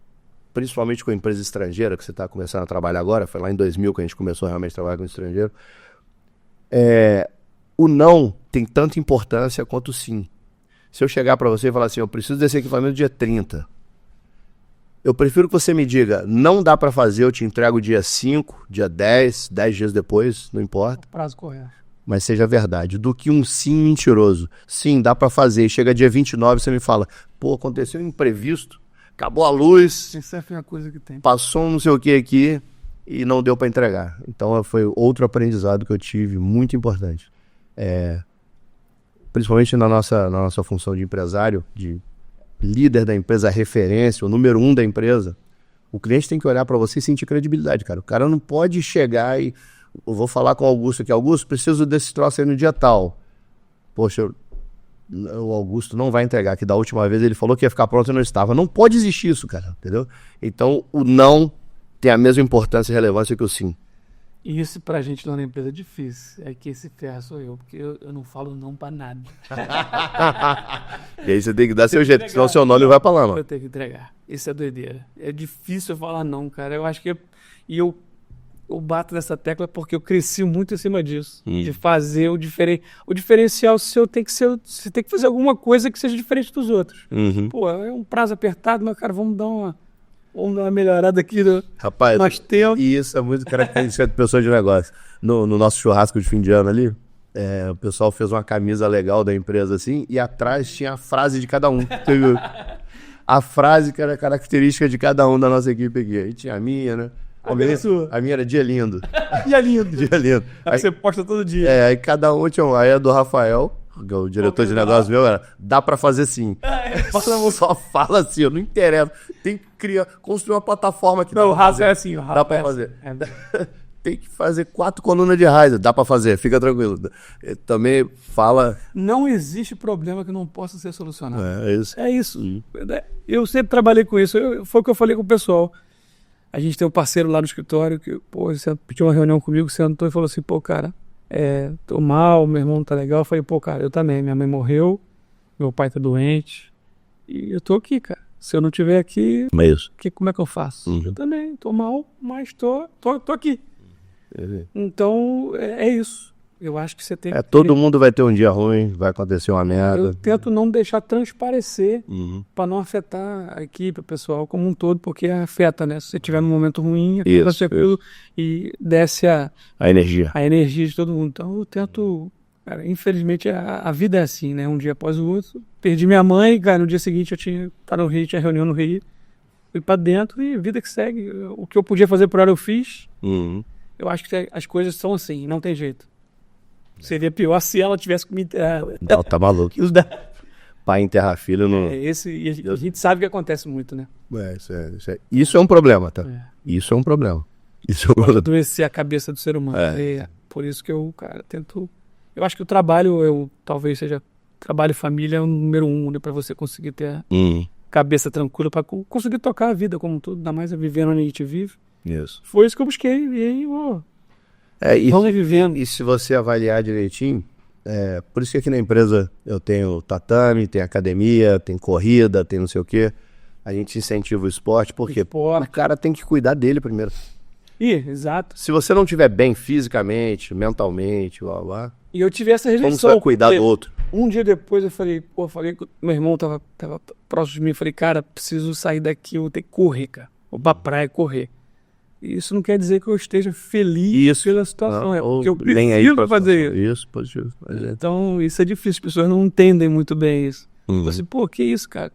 principalmente com a empresa estrangeira, que você está começando a trabalhar agora, foi lá em 2000 que a gente começou realmente a trabalhar com o estrangeiro, o não tem tanta importância quanto o sim. Se eu chegar para você e falar assim, eu preciso desse equipamento dia 30, eu prefiro que você me diga, não dá para fazer, eu te entrego dia 5, dia 10 dias depois, não importa. O prazo correto. Mas seja verdade, do que um sim mentiroso. Sim, dá para fazer, chega dia 29, você me fala, pô, aconteceu um imprevisto, acabou a luz, isso é a coisa que tem. Passou um não sei o que aqui e não deu para entregar. Então foi outro aprendizado que eu tive, muito importante. Principalmente na nossa função de empresário, de líder da empresa, referência, o número 1 da empresa, o cliente tem que olhar para você e sentir credibilidade, cara. O cara não pode chegar e... Eu vou falar com o Augusto aqui. Augusto, preciso desse troço aí no dia tal. Poxa, o Augusto não vai entregar, que da última vez ele falou que ia ficar pronto e não estava. Não pode existir isso, cara, entendeu? Então, o não tem a mesma importância e relevância que o sim. E isso pra gente lá na empresa é difícil. É que esse ferro sou eu, porque eu não falo não pra nada. E aí você tem que dar seu jeito, senão seu nome não vai pra lá, mano. Eu tenho que entregar. Isso é doideira. É difícil eu falar não, cara. Eu acho que... eu bato nessa tecla porque eu cresci muito em cima disso. De fazer o diferente. O diferencial seu tem que ser... Você tem que fazer alguma coisa que seja diferente dos outros. Pô, é um prazo apertado, mas, cara, vamos dar uma melhorada aqui no Rapaz, nosso tempo. E isso é muito característica de pessoa de negócio. No nosso churrasco de fim de ano ali, o pessoal fez uma camisa legal da empresa assim, e atrás tinha a frase de cada um. A frase que era característica de cada um da nossa equipe aqui. Aí tinha a minha, né? A minha era dia lindo. Dia lindo. Dia lindo. Aí você posta todo dia. Aí cada um tinha aí a do Rafael, o diretor de negócio meu, era, dá pra fazer sim. Só fala assim, não interessa. Tem que construir uma plataforma que não, o Rafa é assim, o Rafa dá pra fazer. Tem que fazer 4 colunas de raiz, dá pra fazer, fica tranquilo. Também fala... Não existe problema que não possa ser solucionado. É isso. É isso. Eu sempre trabalhei com isso. Foi o que eu falei com o pessoal. A gente tem um parceiro lá no escritório que, pô, pediu uma reunião comigo, sentou e falou assim, pô, cara, tô mal, meu irmão não tá legal. Eu falei, pô, cara, eu também, minha mãe morreu, meu pai tá doente, e eu tô aqui, cara. Se eu não estiver aqui, como é que eu faço? Eu também, tô mal, mas tô aqui. Então, é isso. Eu acho que você tem que... Todo mundo vai ter um dia ruim, vai acontecer uma merda. Eu tento não deixar transparecer para não afetar a equipe, o pessoal como um todo, porque afeta, né? Se você tiver num momento ruim, acontece aquilo e desce a energia. A energia de todo mundo. Então eu tento... Cara, infelizmente a vida é assim, né? Um dia após o outro. Perdi minha mãe, cara, no dia seguinte eu tinha no Rio, tinha reunião no Rio. Fui pra dentro e vida que segue. O que eu podia fazer por ela eu fiz. Eu acho que as coisas são assim, não tem jeito. Seria pior se ela tivesse que me enterrar. Não, tá maluco. Pai enterrar filho não... E a gente sabe que acontece muito, né? Isso é um problema, tá? Isso é um problema. Adoecer a cabeça do ser humano. Por isso que eu, cara, tento... Eu acho que o trabalho, talvez seja... Trabalho e família é o número 1, né? Pra você conseguir ter a cabeça tranquila, pra conseguir tocar a vida como tudo, ainda mais vivendo onde a gente vive. Isso. Foi isso que eu busquei. E aí, vamos vivendo. E se você avaliar direitinho, por isso que aqui na empresa eu tenho tatame, tem academia, tem corrida, tem não sei o quê. A gente incentiva o esporte, porque o cara tem que cuidar dele primeiro. Exato. Se você não estiver bem fisicamente, mentalmente, blá, blá, e eu tive essa rejeição. como você vai cuidar do outro? Um dia depois eu falei que meu irmão tava próximo de mim, eu falei, cara, preciso sair daqui, eu vou ter que correr, cara. Vou pra praia correr. E isso não quer dizer que eu esteja feliz pela situação, porque eu preciso fazer isso. Isso, positivo. Então, isso é difícil, as pessoas não entendem muito bem isso. Eu falei, que isso, cara?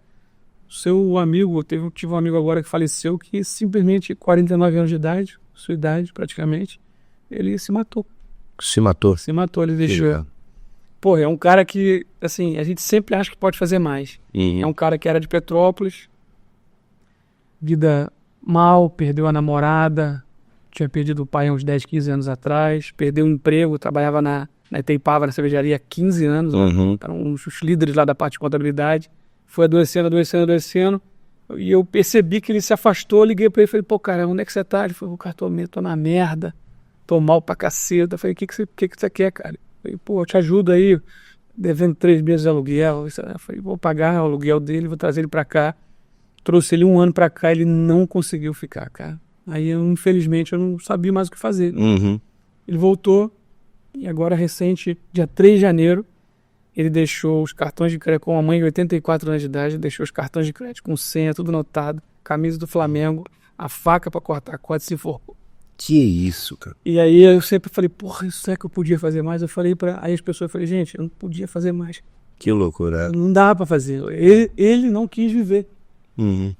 Seu amigo, tive um amigo agora que faleceu, que simplesmente 49 anos de idade, sua idade praticamente, ele se matou. Se matou, ele deixou. É um cara que, assim, a gente sempre acha que pode fazer mais. É um cara que era de Petrópolis, vida mal, perdeu a namorada, tinha perdido o pai há uns 10, 15 anos atrás, perdeu o emprego, trabalhava na Itaipava, na cervejaria há 15 anos, eram os líderes lá da parte de contabilidade, foi adoecendo, e eu percebi que ele se afastou, liguei pra ele e falei, cara, onde é que você tá? Ele falou, cara, tô na merda, tô mal pra caceta. Eu falei, o que você quer, cara? Eu falei, eu te ajudo aí, devendo 3 meses de aluguel. Eu falei, vou pagar o aluguel dele, vou trazer ele pra cá. Trouxe ele 1 ano pra cá, ele não conseguiu ficar, cara. Aí, infelizmente, eu não sabia mais o que fazer. Ele voltou, e agora, recente, dia 3 de janeiro, ele deixou os cartões de crédito, com a mãe de 84 anos de idade, deixou os cartões de crédito com senha, tudo anotado, camisa do Flamengo, a faca pra cortar a corda, se enforcou. Que isso, cara? E aí eu sempre falei, isso é que eu podia fazer mais? Eu falei aí as pessoas, gente, eu não podia fazer mais. Que loucura. Não dá pra fazer. Ele não quis viver.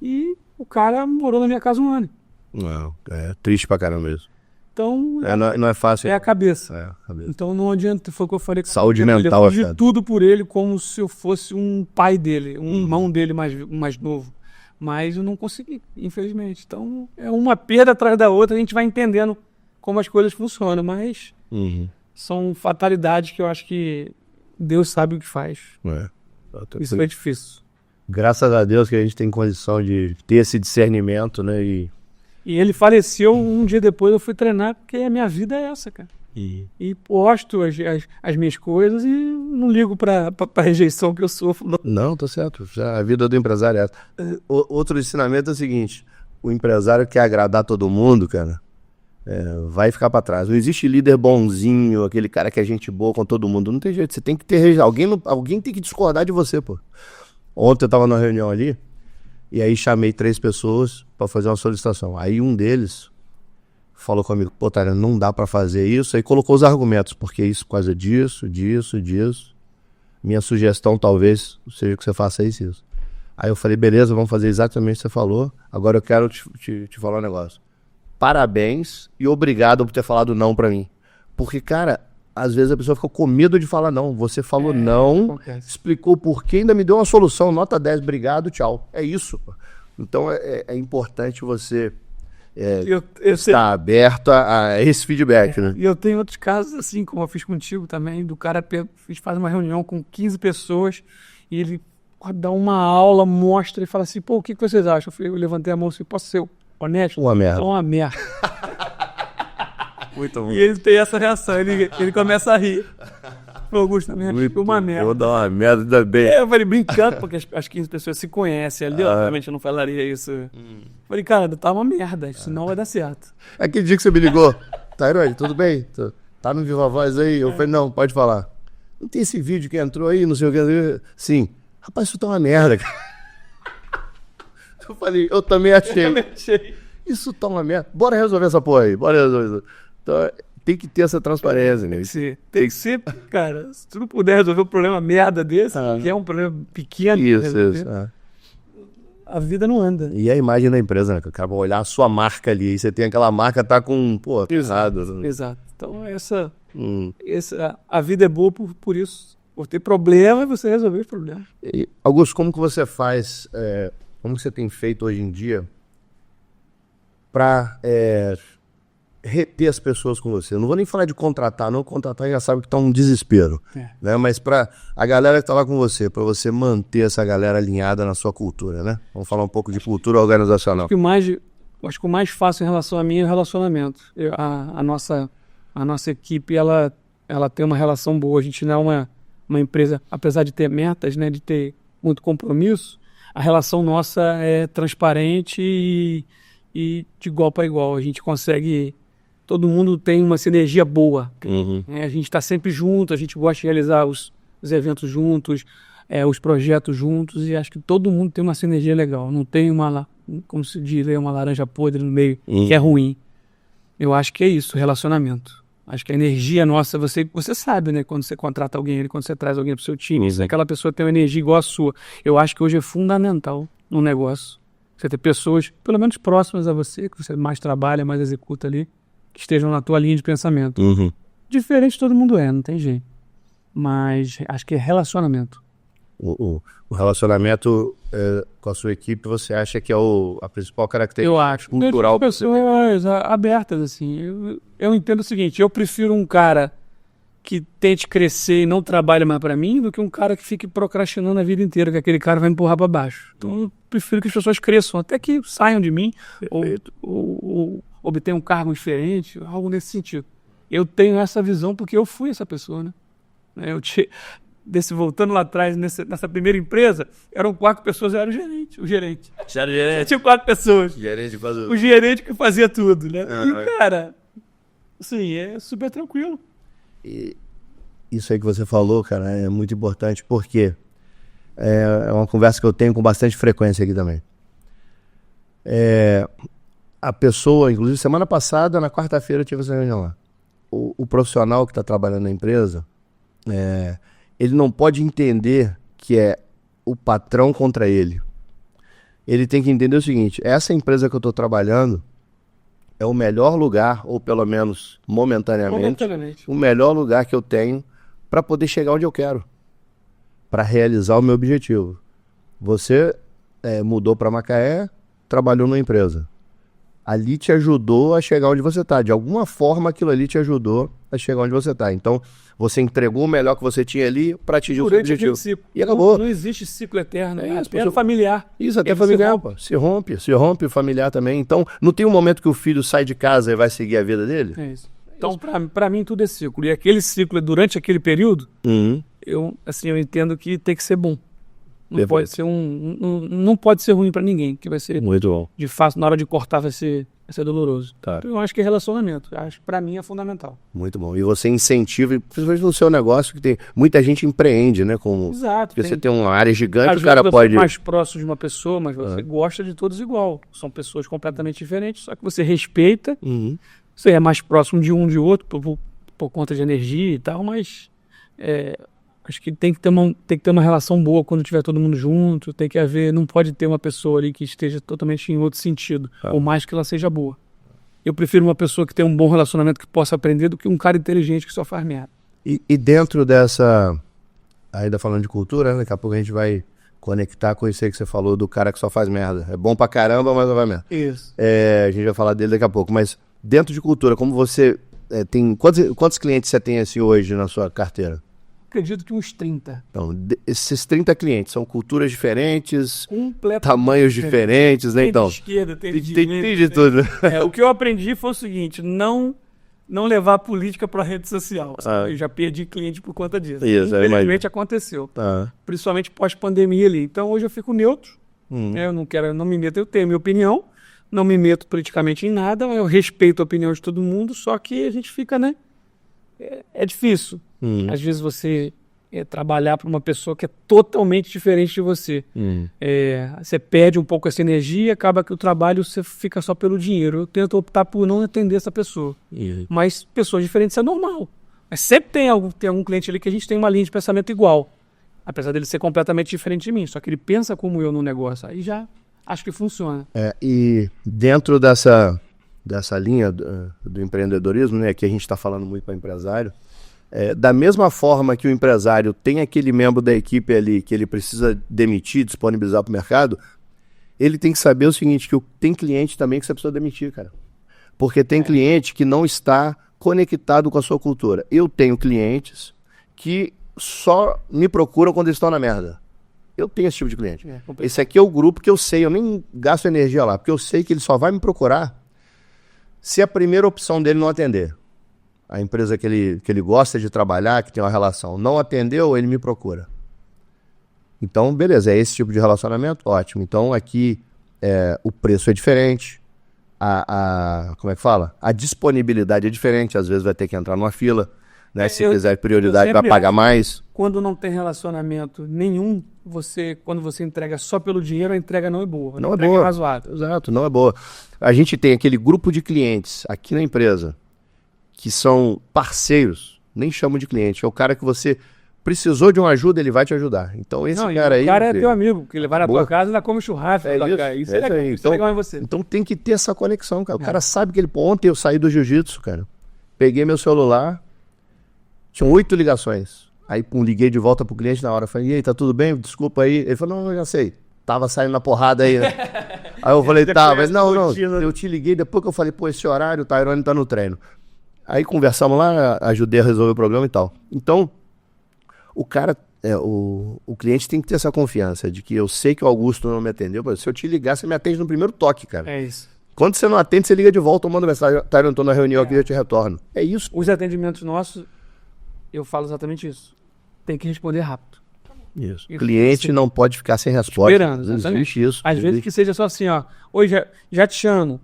E o cara morou na minha casa 1 ano. Não, é triste pra caramba mesmo. Então, não é fácil. É a cabeça. A cabeça. Então não adianta, foi o que eu falei. Saúde mental. Eu fiz de tudo por ele como se eu fosse um pai dele, um irmão dele mais novo. Mas eu não consegui, infelizmente. Então é uma perda atrás da outra, a gente vai entendendo como as coisas funcionam, mas são fatalidades que eu acho que Deus sabe o que faz. Isso foi difícil. Graças a Deus que a gente tem condição de ter esse discernimento, né? E ele faleceu 1 dia depois, eu fui treinar, porque a minha vida é essa, cara. E posto as minhas coisas e não ligo pra rejeição que eu sofro. Não, tá certo. A vida do empresário é essa. Outro ensinamento é o seguinte, o empresário quer agradar todo mundo, cara, vai ficar pra trás. Não existe líder bonzinho, aquele cara que é gente boa com todo mundo. Não tem jeito, você tem que ter... Alguém tem que discordar de você, pô. Ontem eu tava numa reunião ali, e aí chamei 3 pessoas pra fazer uma solicitação. Aí um deles falou comigo, Tyler, não dá pra fazer isso. Aí colocou os argumentos, porque isso por causa disso. Minha sugestão talvez seja que você faça isso. Aí eu falei, beleza, vamos fazer exatamente o que você falou. Agora eu quero te falar um negócio. Parabéns e obrigado por ter falado não pra mim. Porque, cara, às vezes a pessoa fica com medo de falar não. Você falou não, explicou o porquê, ainda me deu uma solução, nota 10, obrigado, tchau. É isso. Então é importante você estar aberto a esse feedback, né? E eu tenho outros casos, assim, como eu fiz contigo também, do cara faz uma reunião com 15 pessoas e ele dá uma aula, mostra e fala assim, o que vocês acham? Eu levantei a mão assim, posso ser honesto? Uma merda. Uma merda. Muito bom. E ele tem essa reação, ele começa a rir. Augusto, na minha ficou uma merda. Vou dar uma merda, ainda bem. Eu falei, brincando, porque as 15 pessoas se conhecem ali, obviamente eu não falaria isso. Falei, cara, tá uma merda, isso não vai dar certo. Aquele dia que você me ligou, Tyrone, tudo bem? Tá no Viva Voz aí? Eu falei, não, pode falar. Não tem esse vídeo que entrou aí, não sei o que. Sim. Rapaz, isso tá uma merda, cara. Eu falei, eu também achei. Isso tá uma merda. Bora resolver essa porra aí. Bora resolver. Então, tem que ter essa transparência, né? Tem que ser, cara. Se tu não puder resolver um problema merda desse, que é um problema pequeno. Isso. A vida não anda. E a imagem da empresa, né? Que o cara vai olhar a sua marca ali. E você tem aquela marca, tá com, pô, pesado. Exato. Então, a vida é boa por isso. Por ter problema e você resolver os problemas. E, Augusto, como que você faz, como que você tem feito hoje em dia para reter as pessoas com você? Eu não vou nem falar de contratar, não. Contratar já sabe que tá um desespero. Né? Mas para a galera que tá lá com você, para você manter essa galera alinhada na sua cultura, né? Vamos falar um pouco de cultura organizacional. Acho que o mais fácil em relação a mim é o relacionamento. A nossa equipe, ela tem uma relação boa. A gente não é uma empresa, apesar de ter metas, né, de ter muito compromisso, a relação nossa é transparente e de igual para igual. A gente consegue... Todo mundo tem uma sinergia boa. A gente está sempre junto, a gente gosta de realizar os eventos juntos, os projetos juntos, e acho que todo mundo tem uma sinergia legal. Não tem como se diz, uma laranja podre no meio, que é ruim. Eu acho que é isso, relacionamento. Acho que a energia nossa, você sabe, né? Quando você contrata alguém, quando você traz alguém para o seu time, aquela pessoa tem uma energia igual a sua. Eu acho que hoje é fundamental no negócio você ter pessoas, pelo menos próximas a você, que você mais trabalha, mais executa ali, que estejam na tua linha de pensamento. Diferente todo mundo não tem jeito. Mas acho que é relacionamento. O relacionamento com a sua equipe, você acha que é a principal característica eu acho. cultural? Pessoas abertas, assim. Eu entendo o seguinte, eu prefiro um cara que tente crescer e não trabalhe mais para mim do que um cara que fique procrastinando a vida inteira, que aquele cara vai me empurrar para baixo. Então eu prefiro que as pessoas cresçam, até que saiam de mim ou obtenham um cargo diferente, algo nesse sentido. Eu tenho essa visão porque eu fui essa pessoa, né? Voltando lá atrás, nessa primeira empresa, eram 4 pessoas, eu era o gerente. Você era o gerente? Tinha 4 pessoas. O gerente que fazia tudo, né? E, cara, assim, é super tranquilo. E isso aí que você falou, cara, é muito importante, porque é uma conversa que eu tenho com bastante frequência aqui também. A pessoa, inclusive, semana passada, na quarta-feira, eu tive essa reunião lá. O profissional que está trabalhando na empresa, ele não pode entender que é o patrão contra ele. Ele tem que entender o seguinte, essa empresa que eu estou trabalhando é o melhor lugar, ou pelo menos momentaneamente, o melhor lugar que eu tenho para poder chegar onde eu quero, para realizar o meu objetivo. Você mudou para Macaé, trabalhou numa empresa. Ali te ajudou a chegar onde você está. De alguma forma, aquilo ali te ajudou a chegar onde você está. Então, você entregou o melhor que você tinha ali para atingir o seu objetivo. E acabou. Não existe ciclo eterno. É familiar. Isso, até familiar. Se rompe o familiar também. Então, não tem um momento que o filho sai de casa e vai seguir a vida dele? É isso. Então, para mim, tudo é ciclo. E aquele ciclo, durante aquele período, eu entendo que tem que ser bom. Não pode ser não pode ser ruim para ninguém, que vai ser muito bom. De fato, na hora de cortar vai ser doloroso. Tá. Então, eu acho que é relacionamento. Acho que para mim é fundamental. Muito bom. E você incentiva, principalmente no seu negócio, que tem muita gente empreende, né? Exato. Porque você tem uma área gigante, o cara pode... mais próximo de uma pessoa, mas você gosta de todos igual. São pessoas completamente diferentes, só que você respeita. Você é mais próximo de um de outro por conta de energia e tal, mas... acho que tem que ter uma relação boa quando tiver todo mundo junto, não pode ter uma pessoa ali que esteja totalmente em outro sentido, por mais que ela seja boa. Eu prefiro uma pessoa que tenha um bom relacionamento, que possa aprender, do que um cara inteligente que só faz merda. E dentro dessa, ainda falando de cultura, né? Daqui a pouco a gente vai conectar com isso aí que você falou do cara que só faz merda. É bom pra caramba, mas não vai merda. Isso. A gente vai falar dele daqui a pouco, mas dentro de cultura, como você tem... Quantos clientes você tem assim hoje na sua carteira? Acredito que uns 30. Então, esses 30 clientes são culturas diferentes, tamanhos diferentes, né? Então, tem de esquerda, tem de direita. Tem de tudo. O que eu aprendi foi o seguinte, não levar a política para a rede social. Eu já perdi cliente por conta disso. Isso, infelizmente aconteceu. Principalmente pós-pandemia ali. Então, hoje eu fico neutro. Eu não me meto, eu tenho a minha opinião, não me meto politicamente em nada, eu respeito a opinião de todo mundo, só que a gente fica, né? é difícil. Às vezes você trabalhar para uma pessoa que é totalmente diferente de você. Você perde um pouco essa energia, acaba que o trabalho você fica só pelo dinheiro. Eu tento optar por não atender essa pessoa. Mas pessoas diferentes é normal. Mas sempre tem algum cliente ali que a gente tem uma linha de pensamento igual. Apesar dele ser completamente diferente de mim. Só que ele pensa como eu no negócio. Aí já acho que funciona. E dentro dessa linha do empreendedorismo, né, que a gente está falando muito para empresário, da mesma forma que o empresário tem aquele membro da equipe ali que ele precisa demitir, disponibilizar para o mercado, ele tem que saber o seguinte, que tem cliente também que você precisa demitir, cara. Porque tem cliente que não está conectado com a sua cultura. Eu tenho clientes que só me procuram quando eles estão na merda. Eu tenho esse tipo de cliente. Esse aqui é o grupo que eu sei, eu nem gasto energia lá, porque eu sei que ele só vai me procurar se a primeira opção dele não atender. A empresa que ele gosta de trabalhar, que tem uma relação, não atendeu, ele me procura. Então, beleza, é esse tipo de relacionamento? Ótimo. Então, aqui o preço é diferente, como é que fala? A disponibilidade é diferente, às vezes vai ter que entrar numa fila, né? Se quiser prioridade, vai pagar mais. Quando não tem relacionamento nenhum, quando você entrega só pelo dinheiro, a entrega não é boa. Não é boa. Razoável. Exato, não é boa. A gente tem aquele grupo de clientes aqui na empresa que são parceiros, nem chamo de cliente, é o cara que você precisou de uma ajuda, ele vai te ajudar. Então esse cara aí... O cara é teu amigo, que ele vai na tua casa e ainda come churrasco. Isso é legal, isso é legal em você. Então tem que ter essa conexão, cara. O cara sabe que ontem eu saí do jiu-jitsu, cara. Peguei meu celular, tinham 8 ligações. Aí liguei de volta pro cliente na hora, falei, e aí, tá tudo bem? Desculpa aí. Ele falou, não, eu já sei. Tava saindo na porrada aí, né? Aí eu falei, tá, mas não, eu te liguei, depois que eu falei, pô, esse horário, o Tyrone tá no treino. Aí conversamos lá, ajudei a resolver o problema e tal. Então, o cara, o cliente tem que ter essa confiança de que eu sei que o Augusto não me atendeu, mas se eu te ligar, você me atende no primeiro toque, cara. É isso. Quando você não atende, você liga de volta ou manda mensagem, Tyrone, tô na reunião aqui, eu te retorno. É isso. Os atendimentos nossos, eu falo exatamente isso. Tem que responder rápido. Isso. O cliente não pode ficar sem resposta. Esperando, exatamente. Isso. Às vezes que seja só assim, ó. Oi, já te chamo.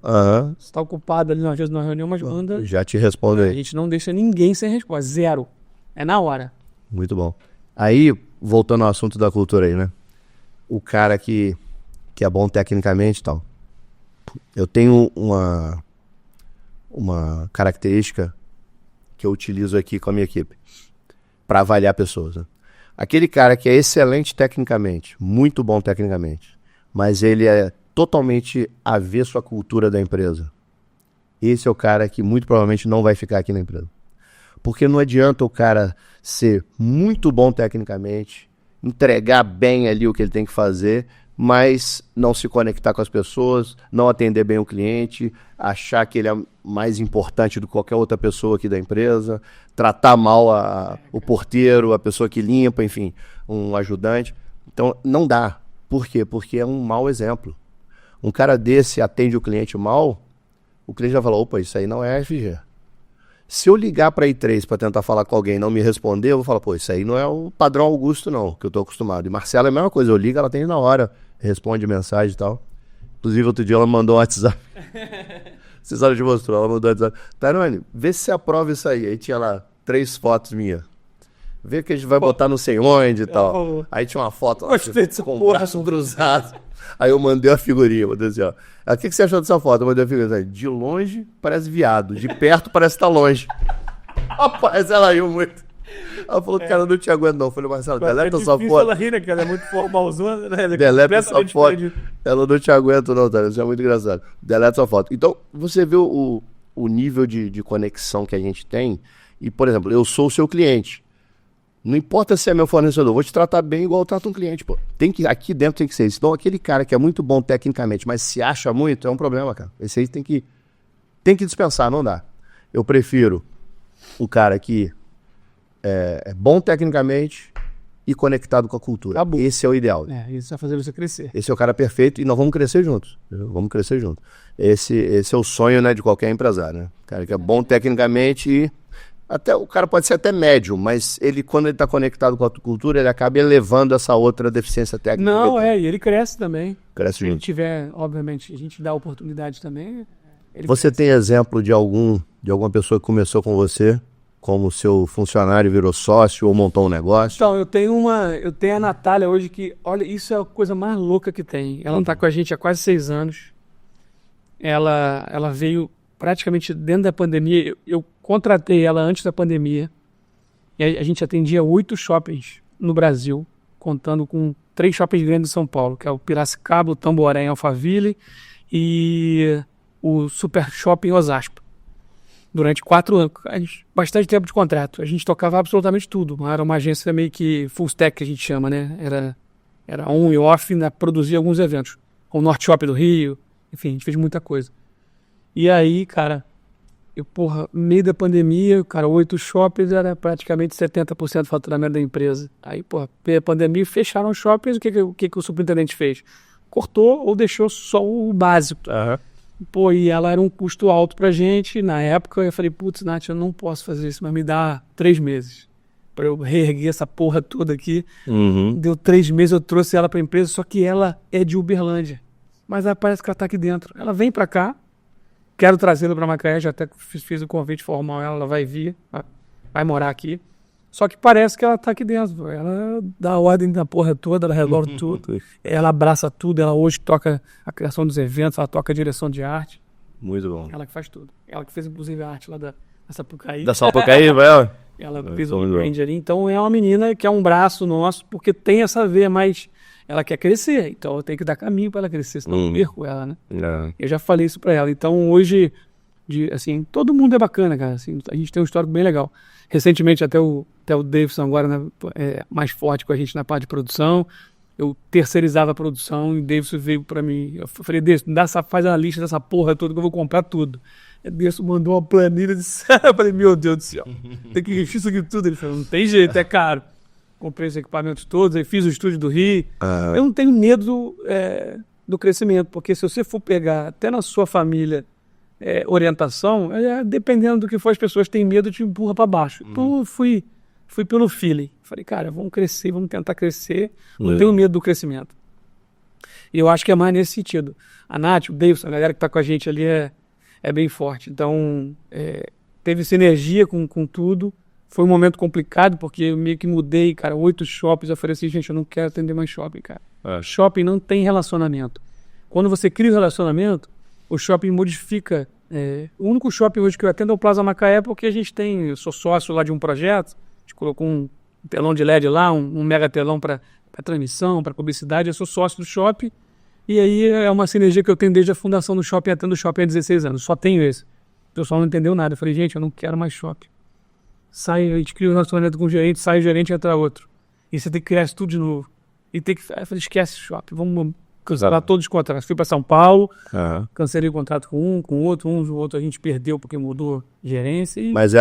Você tá ocupado ali, às vezes, numa reunião, mas manda. Já te respondo aí. A gente não deixa ninguém sem resposta. Zero. É na hora. Muito bom. Aí, voltando ao assunto da cultura aí, né? O cara que é bom tecnicamente e tal. Eu tenho uma característica que eu utilizo aqui com a minha equipe para avaliar pessoas, né? Aquele cara que é excelente tecnicamente, muito bom tecnicamente, mas ele é totalmente avesso à cultura da empresa. Esse é o cara que muito provavelmente não vai ficar aqui na empresa. Porque não adianta o cara ser muito bom tecnicamente, entregar bem ali o que ele tem que fazer, mas não se conectar com as pessoas, não atender bem o cliente, achar que ele é mais importante do que qualquer outra pessoa aqui da empresa, tratar mal o porteiro, a pessoa que limpa, enfim, um ajudante. Então, não dá. Por quê? Porque é um mau exemplo. Um cara desse atende o cliente mal, o cliente vai falar, opa, isso aí não é FG. Se eu ligar para a I3 para tentar falar com alguém e não me responder, eu vou falar, pô, isso aí não é o padrão Augusto não, que eu tô acostumado. E Marcela é a mesma coisa, eu ligo, ela atende na hora, responde mensagem e tal. Inclusive, outro dia ela mandou um WhatsApp. Vocês sabem que mostrou, ela mandou um WhatsApp. Tyrone, vê se você aprova isso aí. Aí tinha lá 3 fotos minhas. Vê que a gente vai botar não sei onde e tal. Aí tinha uma foto lá, com o braço cruzado. Aí eu mandei a figurinha, mandei assim, ó. O que você achou dessa foto? Eu mandei a figurinha. De longe, parece viado. De perto, parece estar longe. Rapaz, ela riu muito. Ela falou que ela não te aguenta não. Eu falei, Marcelo, deleta essa foto. Ela ri, né, que ela é muito formalzona, né? Deleta essa foto. Ela não te aguenta não, tá? Isso é muito engraçado. Deleta essa foto. Então, você vê o nível de conexão que a gente tem. E, por exemplo, eu sou o seu cliente. Não importa se é meu fornecedor, eu vou te tratar bem igual eu trato um cliente, pô. Aqui dentro tem que ser isso. Então, aquele cara que é muito bom tecnicamente, mas se acha muito, é um problema, cara. Esse aí tem que dispensar, não dá. Eu prefiro o cara que é bom tecnicamente e conectado com a cultura. Acabou. Esse é o ideal. Isso vai fazer você crescer. Esse é o cara perfeito e nós vamos crescer juntos. Vamos crescer juntos. Esse é o sonho, né, de qualquer empresário, né? O cara que é bom tecnicamente e até o cara pode ser até médio, mas quando ele está conectado com a cultura, ele acaba elevando essa outra deficiência técnica. Não, e ele cresce também. Cresce junto. Se ele tiver, obviamente, a gente dá oportunidade também. Você tem exemplo de alguma pessoa que começou com você como seu funcionário virou sócio ou montou um negócio? Então, eu tenho a Natália hoje que, olha, isso é a coisa mais louca que tem. Ela está com a gente há quase 6 anos. Ela veio praticamente dentro da pandemia. Eu contratei ela antes da pandemia. E a gente atendia 8 shoppings no Brasil, contando com 3 shoppings grandes de São Paulo, que é o Piracicaba, o Tamboré em Alphaville e o Super Shopping Osasco. Durante 4 anos, bastante tempo de contrato. A gente tocava absolutamente tudo. Era uma agência meio que full stack, que a gente chama, né? Era on e off, né? Produzia alguns eventos. O Norte Shopping do Rio. Enfim, a gente fez muita coisa. E aí, cara, no meio da pandemia, cara, 8 shoppings era praticamente 70% do faturamento da empresa. Aí, a pandemia, fecharam os shoppings. O que o superintendente fez? Cortou ou deixou só o básico. E ela era um custo alto pra gente. Na época eu falei, putz, Nath, eu não posso fazer isso, mas me dá 3 meses pra eu reerguer essa porra toda aqui. Deu 3 meses, eu trouxe ela pra empresa, só que ela é de Uberlândia. Mas ela parece que ela tá aqui dentro. Ela vem pra cá, quero trazê-la pra Macaé, já até fiz o convite formal, ela vai vir, vai morar aqui. Só que parece que ela tá aqui dentro. Ela dá ordem da porra toda, ela resolve tudo. Ela abraça tudo. Ela hoje toca a criação dos eventos, ela toca a direção de arte. Muito bom. Ela que faz tudo. Ela que fez, inclusive, a arte lá da Sapucaí. Da Sapucaí, velho? Ela fez o Ranger. Então é uma menina que é um braço nosso, porque tem essa veia, mas ela quer crescer. Então eu tenho que dar caminho para ela crescer, senão eu perco ela, né? Eu já falei isso para ela. Então hoje, assim, todo mundo é bacana, cara. Assim, a gente tem um histórico bem legal. Recentemente até o Davidson agora, né, é mais forte com a gente na parte de produção. Eu terceirizava a produção e o Davidson veio para mim. Eu falei, Davidson, faz uma lista dessa porra toda que eu vou comprar tudo. O Davidson mandou uma planilha de... Eu falei, meu Deus do céu, tem que investir isso aqui tudo. Ele falou, não tem jeito, é caro. Comprei os equipamentos todos, aí fiz o estúdio do Rio. Eu não tenho medo do crescimento, porque se você for pegar até na sua família... orientação, dependendo do que for, as pessoas têm medo, te empurra para baixo. Então eu fui pelo feeling. Falei, cara, vamos crescer, vamos tentar crescer. Não tenho medo do crescimento. E eu acho que é mais nesse sentido. A Nath, o Davidson, a galera que está com a gente ali é bem forte. Então, teve sinergia com tudo. Foi um momento complicado, porque eu meio que mudei, cara, 8 shoppings. Eu falei assim, gente, eu não quero atender mais shopping, cara. Shopping não tem relacionamento. Quando você cria um relacionamento, o shopping modifica. O único shopping hoje que eu atendo é o Plaza Macaé, porque eu sou sócio lá de um projeto, a gente colocou um telão de LED lá, um mega telão para transmissão, para publicidade, eu sou sócio do shopping, e aí é uma sinergia que eu tenho desde a fundação do shopping, atendo o shopping há 16 anos, só tenho esse. O pessoal não entendeu nada, eu falei, gente, eu não quero mais shopping. A gente cria um relacionamento com o gerente, sai o gerente e entra outro. E você tem que criar isso tudo de novo. Eu falei, esquece o shopping, vamos... cancelar todos os contratos. Fui para São Paulo, cancelei o contrato com o outro a gente perdeu porque mudou gerência. Mas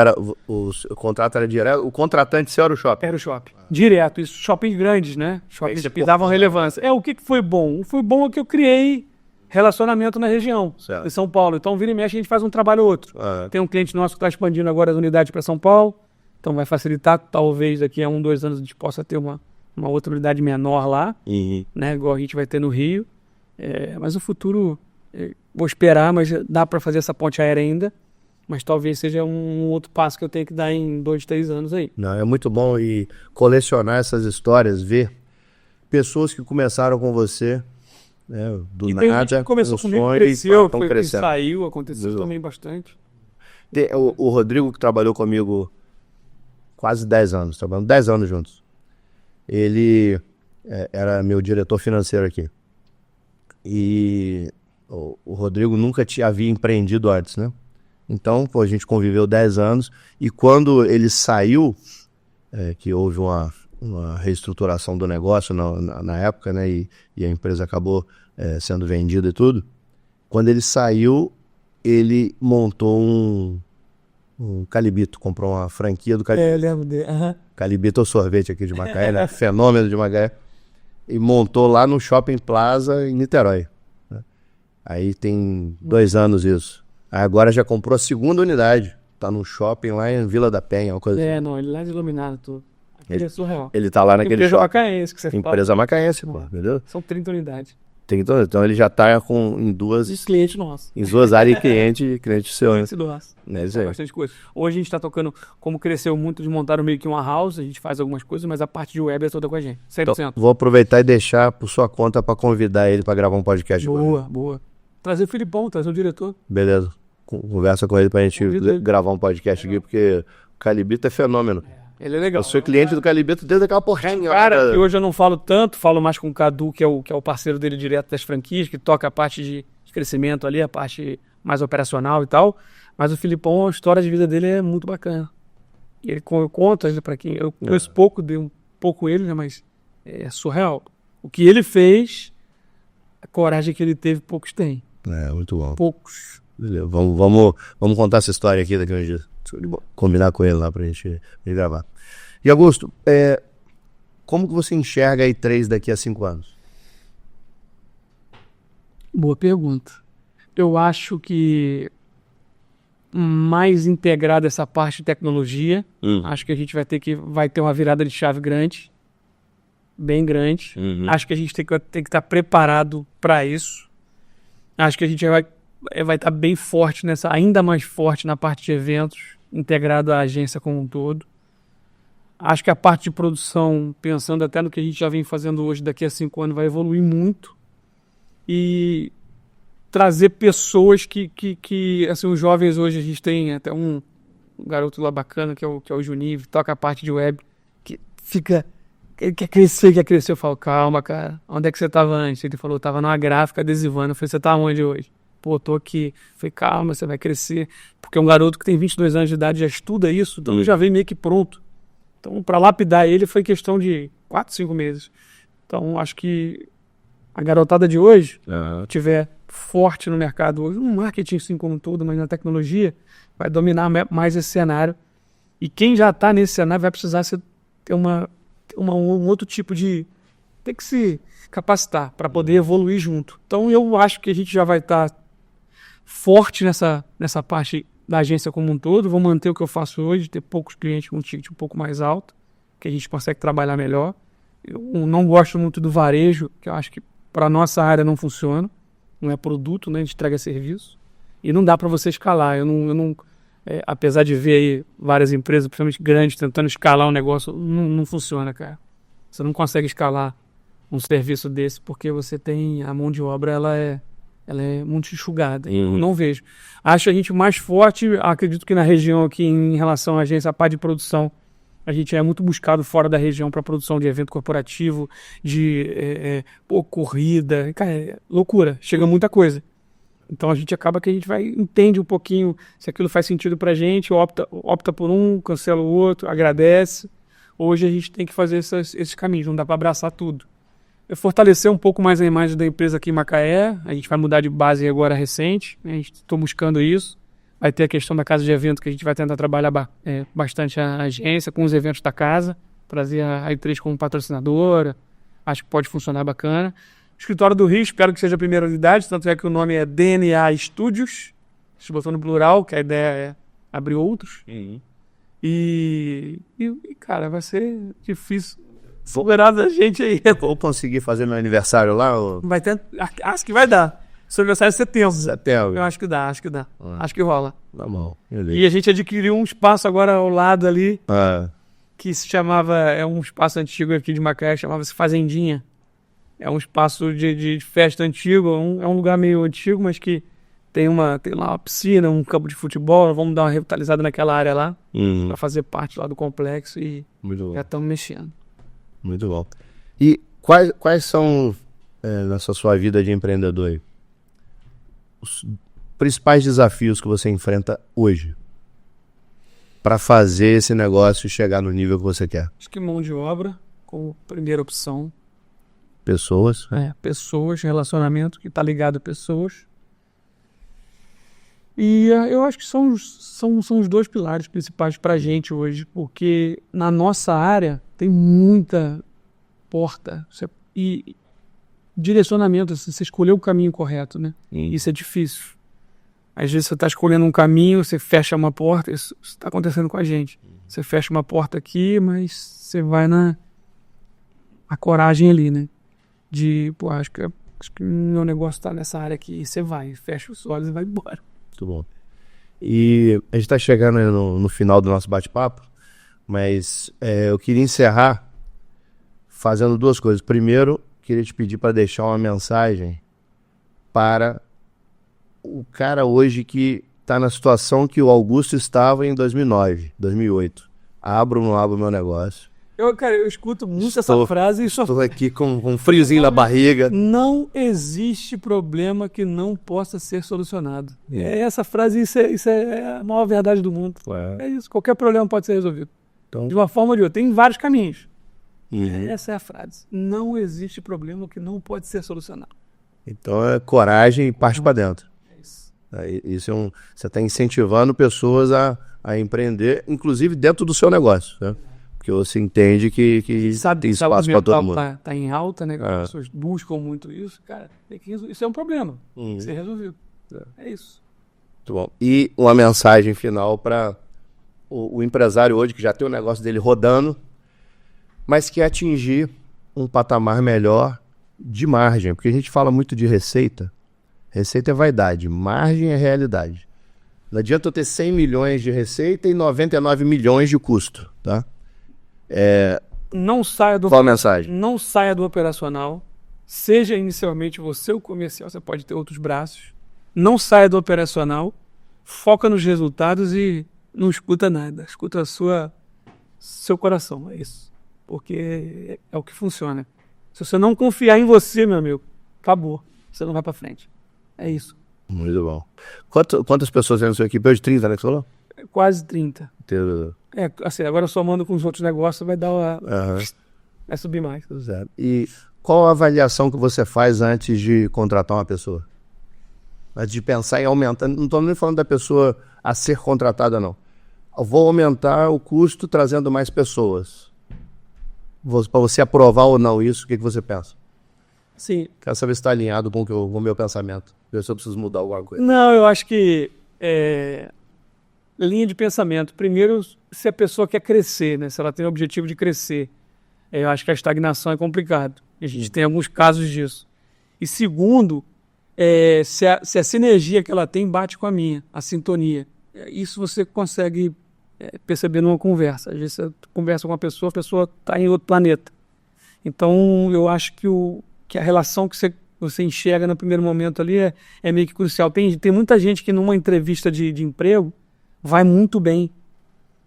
o contrato era direto, o contratante seu era o shopping? Era o shopping. Direto, isso, shoppings grandes, né? Shoppings que davam relevância. O que foi bom? O foi bom é que eu criei relacionamento na região, em São Paulo. Então, vira e mexe, a gente faz um trabalho ou outro. Tem um cliente nosso que está expandindo agora as unidades para São Paulo, então vai facilitar, talvez daqui a 1, 2 anos a gente possa ter uma outra unidade menor lá, né, igual a gente vai ter no Rio. Mas o futuro, vou esperar, mas dá para fazer essa ponte aérea ainda. Mas talvez seja um outro passo que eu tenho que dar em 2, 3 anos aí. Não, é muito bom e colecionar essas histórias, ver pessoas que começaram com você, né, do nada, começou comigo, cresceu, saiu, aconteceu também bastante. O Rodrigo, que trabalhou comigo quase 10 anos, trabalhando 10 anos juntos. Ele era meu diretor financeiro aqui. E o Rodrigo nunca havia empreendido antes, né? Então, a gente conviveu 10 anos. E quando ele saiu, que houve uma reestruturação do negócio na época, né? E a empresa acabou sendo vendida e tudo. Quando ele saiu, ele montou um Calibito, comprou uma franquia do Calibito. Eu lembro dele. Calibito é o sorvete aqui de Macaé, né? Fenômeno de Macaé. E montou lá no Shopping Plaza em Niterói, né? Aí tem 2 anos isso. Aí agora já comprou a 2ª unidade. Tá num shopping lá em Vila da Penha, uma coisa assim. Não, ele lá é iluminado tudo. Aquele é surreal. Ele tá lá naquele empresa shopping. Macaense que você fala. Empresa macaense, pô, entendeu? São 30 unidades. Então ele já tá em duas clientes nossos. Em duas áreas cliente seu. Cliente nosso. É isso aí. Bastante coisa. Hoje a gente está tocando, como cresceu muito, de montar meio que uma house, a gente faz algumas coisas, mas a parte de web é toda com a gente. 100%. Então, vou aproveitar e deixar por sua conta para convidar ele para gravar um podcast. Boa. Trazer o Filipão, trazer o diretor. Beleza. Conversa com ele pra gente gravar um podcast aqui, porque o Calibito é fenômeno. Ele é legal. Eu sou cliente do Calibito desde aquela porrinha. Cara, que hoje eu não falo tanto, falo mais com o Cadu, que é o parceiro dele direto das franquias, que toca a parte de crescimento ali, a parte mais operacional e tal. Mas o Filipão, a história de vida dele é muito bacana. E ele conta pra quem... Eu conheço pouco, dei um pouco ele, né, mas é surreal. O que ele fez, a coragem que ele teve, poucos têm. É, muito bom. Poucos. Beleza. Vamos contar essa história aqui daqui a um dia. Combinar com ele lá pra gente gravar. E Augusto, como que você enxerga a i3 daqui a 5 anos? Boa pergunta. Eu acho que mais integrada essa parte de tecnologia. Acho que a gente vai ter uma virada de chave grande. Bem grande. Acho que a gente tem que estar preparado para isso. Acho que a gente vai estar bem forte ainda mais forte na parte de eventos, integrado à agência como um todo. Acho que a parte de produção, pensando até no que a gente já vem fazendo hoje, daqui a 5 anos vai evoluir muito. E trazer pessoas que assim, os jovens hoje, a gente tem até um garoto lá bacana, que é o Juninho, toca a parte de web, que fica... Ele quer crescer. Eu falo, calma, cara, onde é que você estava antes? Ele falou, tava numa gráfica adesivando. Eu falei, você tá onde hoje? Pô, tô aqui. Eu falei, calma, você vai crescer. Porque um garoto que tem 22 anos de idade já estuda isso, então ele já veio meio que pronto. Então, para lapidar ele foi questão de 4, 5 meses. Então, acho que a garotada de hoje tiver forte no mercado hoje, no marketing assim como um todo, mas na tecnologia, vai dominar mais esse cenário. E quem já está nesse cenário vai precisar ter um outro tipo de... Tem que se capacitar para poder evoluir junto. Então, eu acho que a gente já vai estar forte nessa parte da agência como um todo. Vou manter o que eu faço hoje, ter poucos clientes com um ticket um pouco mais alto, que a gente consegue trabalhar melhor. Eu não gosto muito do varejo, que eu acho que para a nossa área não funciona. Não é produto, né? A gente entrega serviço. E não dá para você escalar. Eu não apesar de ver aí várias empresas, principalmente grandes, tentando escalar um negócio, não funciona, cara. Você não consegue escalar um serviço desse porque você tem a mão de obra, ela é muito enxugada. Não vejo. Acho a gente mais forte, acredito que na região aqui em relação à agência, a parte de produção, a gente é muito buscado fora da região para produção de evento corporativo, de corrida, cara, é loucura, chega muita coisa. Então a gente acaba que a gente entende um pouquinho se aquilo faz sentido pra gente, opta por um, cancela o outro, agradece. Hoje a gente tem que fazer esses caminhos, não dá para abraçar tudo. Fortalecer um pouco mais a imagem da empresa aqui em Macaé, a gente vai mudar de base agora recente, a gente está buscando isso. Vai ter a questão da casa de evento, que a gente vai tentar trabalhar bastante a agência com os eventos da casa, trazer a i3 como patrocinadora, acho que pode funcionar bacana. Escritório do Rio, espero que seja a primeira unidade, tanto é que o nome é DNA Studios, a gente botou no plural, que a ideia é abrir outros. E, cara, vai ser difícil superar da gente aí. Vou conseguir fazer meu aniversário lá? Ou... Vai ter, acho que vai dar. Seu aniversário é setembro. Eu acho que dá. Acho que rola. Tá bom. E a gente adquiriu um espaço agora ao lado ali, que se chamava, é um espaço antigo aqui de Macaé, chamava-se Fazendinha. É um espaço de festa antigo, é um lugar meio antigo, mas que tem lá uma piscina, um campo de futebol. Vamos dar uma revitalizada naquela área lá, para fazer parte lá do complexo e já estamos mexendo. Muito bom. E quais são, nessa sua vida de empreendedor aí, os principais desafios que você enfrenta hoje para fazer esse negócio chegar no nível que você quer? Acho que mão de obra como primeira opção. Pessoas. Pessoas, relacionamento que está ligado a pessoas. E eu acho que são os dois pilares principais para a gente hoje, porque na nossa área tem muita porta e direcionamento, você escolheu o caminho correto, né? Isso é difícil. Às vezes você está escolhendo um caminho, você fecha uma porta, isso está acontecendo com a gente. Você fecha uma porta aqui, mas você vai a coragem ali, né? Acho que acho que meu negócio está nessa área aqui. E você vai, fecha os olhos e vai embora. Muito bom. E a gente está chegando no final do nosso bate-papo, mas eu queria encerrar fazendo duas coisas. Primeiro, queria te pedir para deixar uma mensagem para o cara hoje que está na situação que o Augusto estava em 2009, 2008. Abro ou não abro meu negócio? Cara, eu escuto muito essa frase e só... Estou aqui com um friozinho na barriga. Não existe problema que não possa ser solucionado. Essa frase, isso é a maior verdade do mundo. É isso, qualquer problema pode ser resolvido. Então... De uma forma ou de outra. Tem vários caminhos. Essa é a frase. Não existe problema que não pode ser solucionado. Então é coragem e parte para dentro. Isso você está incentivando pessoas a empreender, inclusive dentro do seu negócio, né? Porque você entende que tem espaço para todo mundo. Tá em alta, né? As pessoas buscam muito isso. Cara, isso é um problema. Tem que ser resolvido. É isso. Muito bom. E uma mensagem final para o empresário hoje que já tem o negócio dele rodando, mas quer atingir um patamar melhor de margem. Porque a gente fala muito de receita. Receita é vaidade, margem é realidade. Não adianta eu ter 100 milhões de receita e 99 milhões de custo, tá? Não saia do... Qual a mensagem? Não saia do operacional. Seja inicialmente você o comercial, você pode ter outros braços. Não saia do operacional, foca nos resultados e não escuta nada. Escuta seu coração, é isso. Porque é o que funciona. Se você não confiar em você, meu amigo, acabou. Você não vai pra frente. É isso. Muito bom. Quantas pessoas tem na sua equipe? Hoje 30, né, que você falou? Quase 30. Entendo. Assim, agora somando com os outros negócios, vai dar vai subir mais. Exato. E qual a avaliação que você faz antes de contratar uma pessoa? Antes de pensar em aumentar, não estou nem falando da pessoa a ser contratada, não. Eu vou aumentar o custo trazendo mais pessoas. Para você aprovar ou não isso, o que você pensa? Sim. Quero saber se está alinhado com o meu pensamento. Ver se eu preciso mudar alguma coisa. Não, eu acho que linha de pensamento. Primeiro, se a pessoa quer crescer, né? Se ela tem o objetivo de crescer. Eu acho que a estagnação é complicado. A gente tem alguns casos disso. E segundo, se a sinergia que ela tem bate com a minha, a sintonia. Isso você consegue perceber numa conversa. Às vezes você conversa com uma pessoa, a pessoa está em outro planeta. Então, eu acho que a relação que você enxerga no primeiro momento ali é meio que crucial. Tem muita gente que numa entrevista de emprego vai muito bem.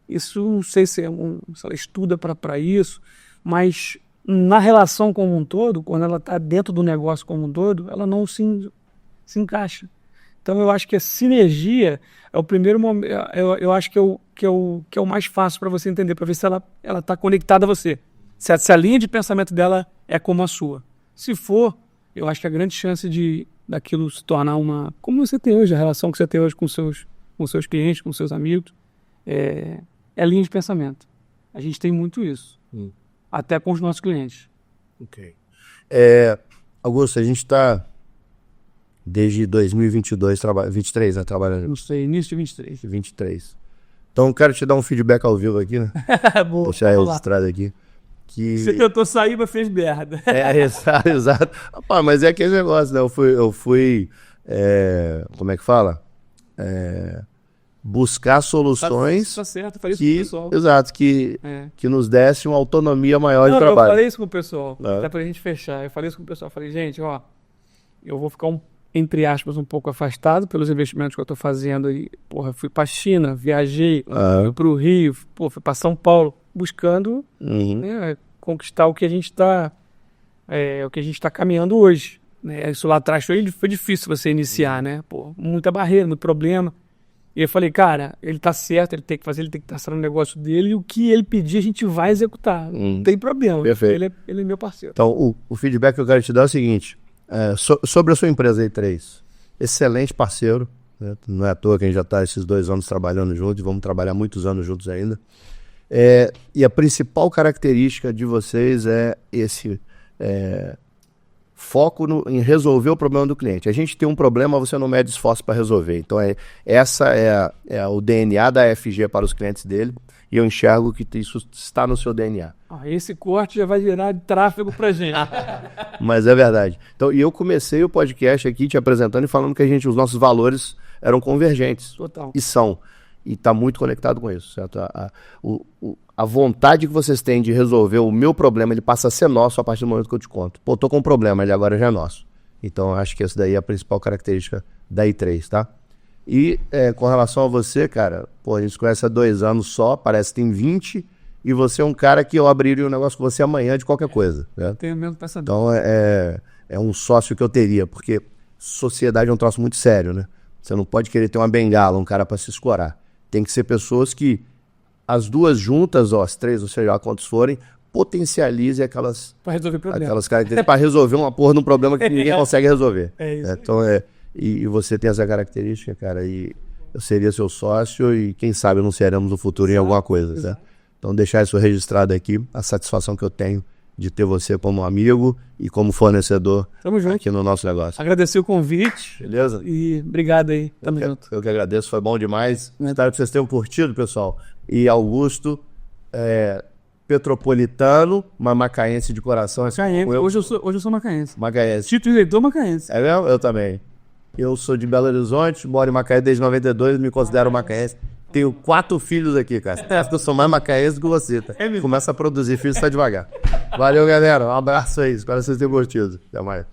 Isso não sei se ela estuda para isso, mas na relação como um todo, quando ela está dentro do negócio como um todo, ela não se encaixa. Então eu acho que a sinergia é o primeiro momento, eu acho que é o mais fácil para você entender, para ver se ela está conectada a você. Se a linha de pensamento dela é como a sua. Se for, eu acho que a grande chance daquilo se tornar como você tem hoje, a relação que você tem hoje com seus clientes, com seus amigos, é a linha de pensamento. A gente tem muito isso. Até com os nossos clientes. Ok. Augusto, a gente está desde 2022, 23, né, trabalhando. Não sei, início de 23. 23. Então, quero te dar um feedback ao vivo aqui, né? Boa, deixar eu registrado aqui. Você tentou sair, mas fez merda. Exato. Rapaz, mas é aquele negócio, né? Eu fui como é que fala? Buscar soluções. Tá certo, eu falei isso com o pessoal. Exato, que nos desse uma autonomia maior de trabalho. Eu falei isso com o pessoal, até pra gente fechar. Eu falei isso com o pessoal. Eu falei, gente, eu vou ficar entre aspas, um pouco afastado pelos investimentos que eu estou fazendo. E, fui para a China, viajei, fui para o Rio, fui para São Paulo, buscando conquistar o que a gente está caminhando hoje. Né? Isso lá atrás foi difícil você iniciar, né? Muita barreira, muito problema. E eu falei, cara, ele tá certo, ele tem que estar fazendo o negócio dele, e o que ele pedir a gente vai executar. Não tem problema. Perfeito. Ele é meu parceiro. Então, o feedback que eu quero te dar é o seguinte. Sobre a sua empresa E3, excelente parceiro, né? Não é à toa que a gente já está esses 2 anos trabalhando juntos e vamos trabalhar muitos anos juntos ainda, e a principal característica de vocês é foco em resolver o problema do cliente. A gente tem um problema, você não mede esforço para resolver. Então, essa é o DNA da FG para os clientes dele, e eu enxergo que isso está no seu DNA. Esse corte já vai virar de tráfego pra gente. Mas é verdade. Então, e eu comecei o podcast aqui te apresentando e falando que os nossos valores eram convergentes. Total. E são. E está muito conectado com isso, certo? A vontade que vocês têm de resolver o meu problema, ele passa a ser nosso a partir do momento que eu te conto. Pô, tô com um problema, ele agora já é nosso. Então, eu acho que essa daí é a principal característica da I3, tá? E com relação a você, cara, pô, a gente se conhece há 2 anos só, parece que tem 20, e você é um cara que eu abriria um negócio com você amanhã de qualquer coisa. Né? Tenho mesmo pensamento. Então, é um sócio que eu teria, porque sociedade é um troço muito sério, né? Você não pode querer ter uma bengala, um cara para se escorar. Tem que ser pessoas que as duas juntas, as 3, ou seja, quantos forem, potencializem aquelas características para resolver uma porra de um problema que ninguém consegue resolver. É isso. Então, e você tem essa característica, cara, e eu seria seu sócio e quem sabe não seremos no futuro em alguma coisa, né? Então, deixar isso registrado aqui, a satisfação que eu tenho de ter você como amigo e como fornecedor aqui no nosso negócio. Agradecer o convite. Beleza? E obrigado aí. Tamo junto. Eu que agradeço, foi bom demais. Espero que vocês tenham curtido, pessoal. E Augusto, petropolitano, mas macaense de coração. Macaense. Hoje eu sou macaense. Macaense. Título de eleitor macaense. É mesmo? Eu também. Eu sou de Belo Horizonte, moro em Macaé desde 92, me considero macaense. Tenho 4 filhos aqui, cara. Eu sou mais macaense do que você, tá? Começa a produzir filhos, tá devagar. Valeu, galera. Um abraço aí. Espero que vocês tenham curtido. Até mais.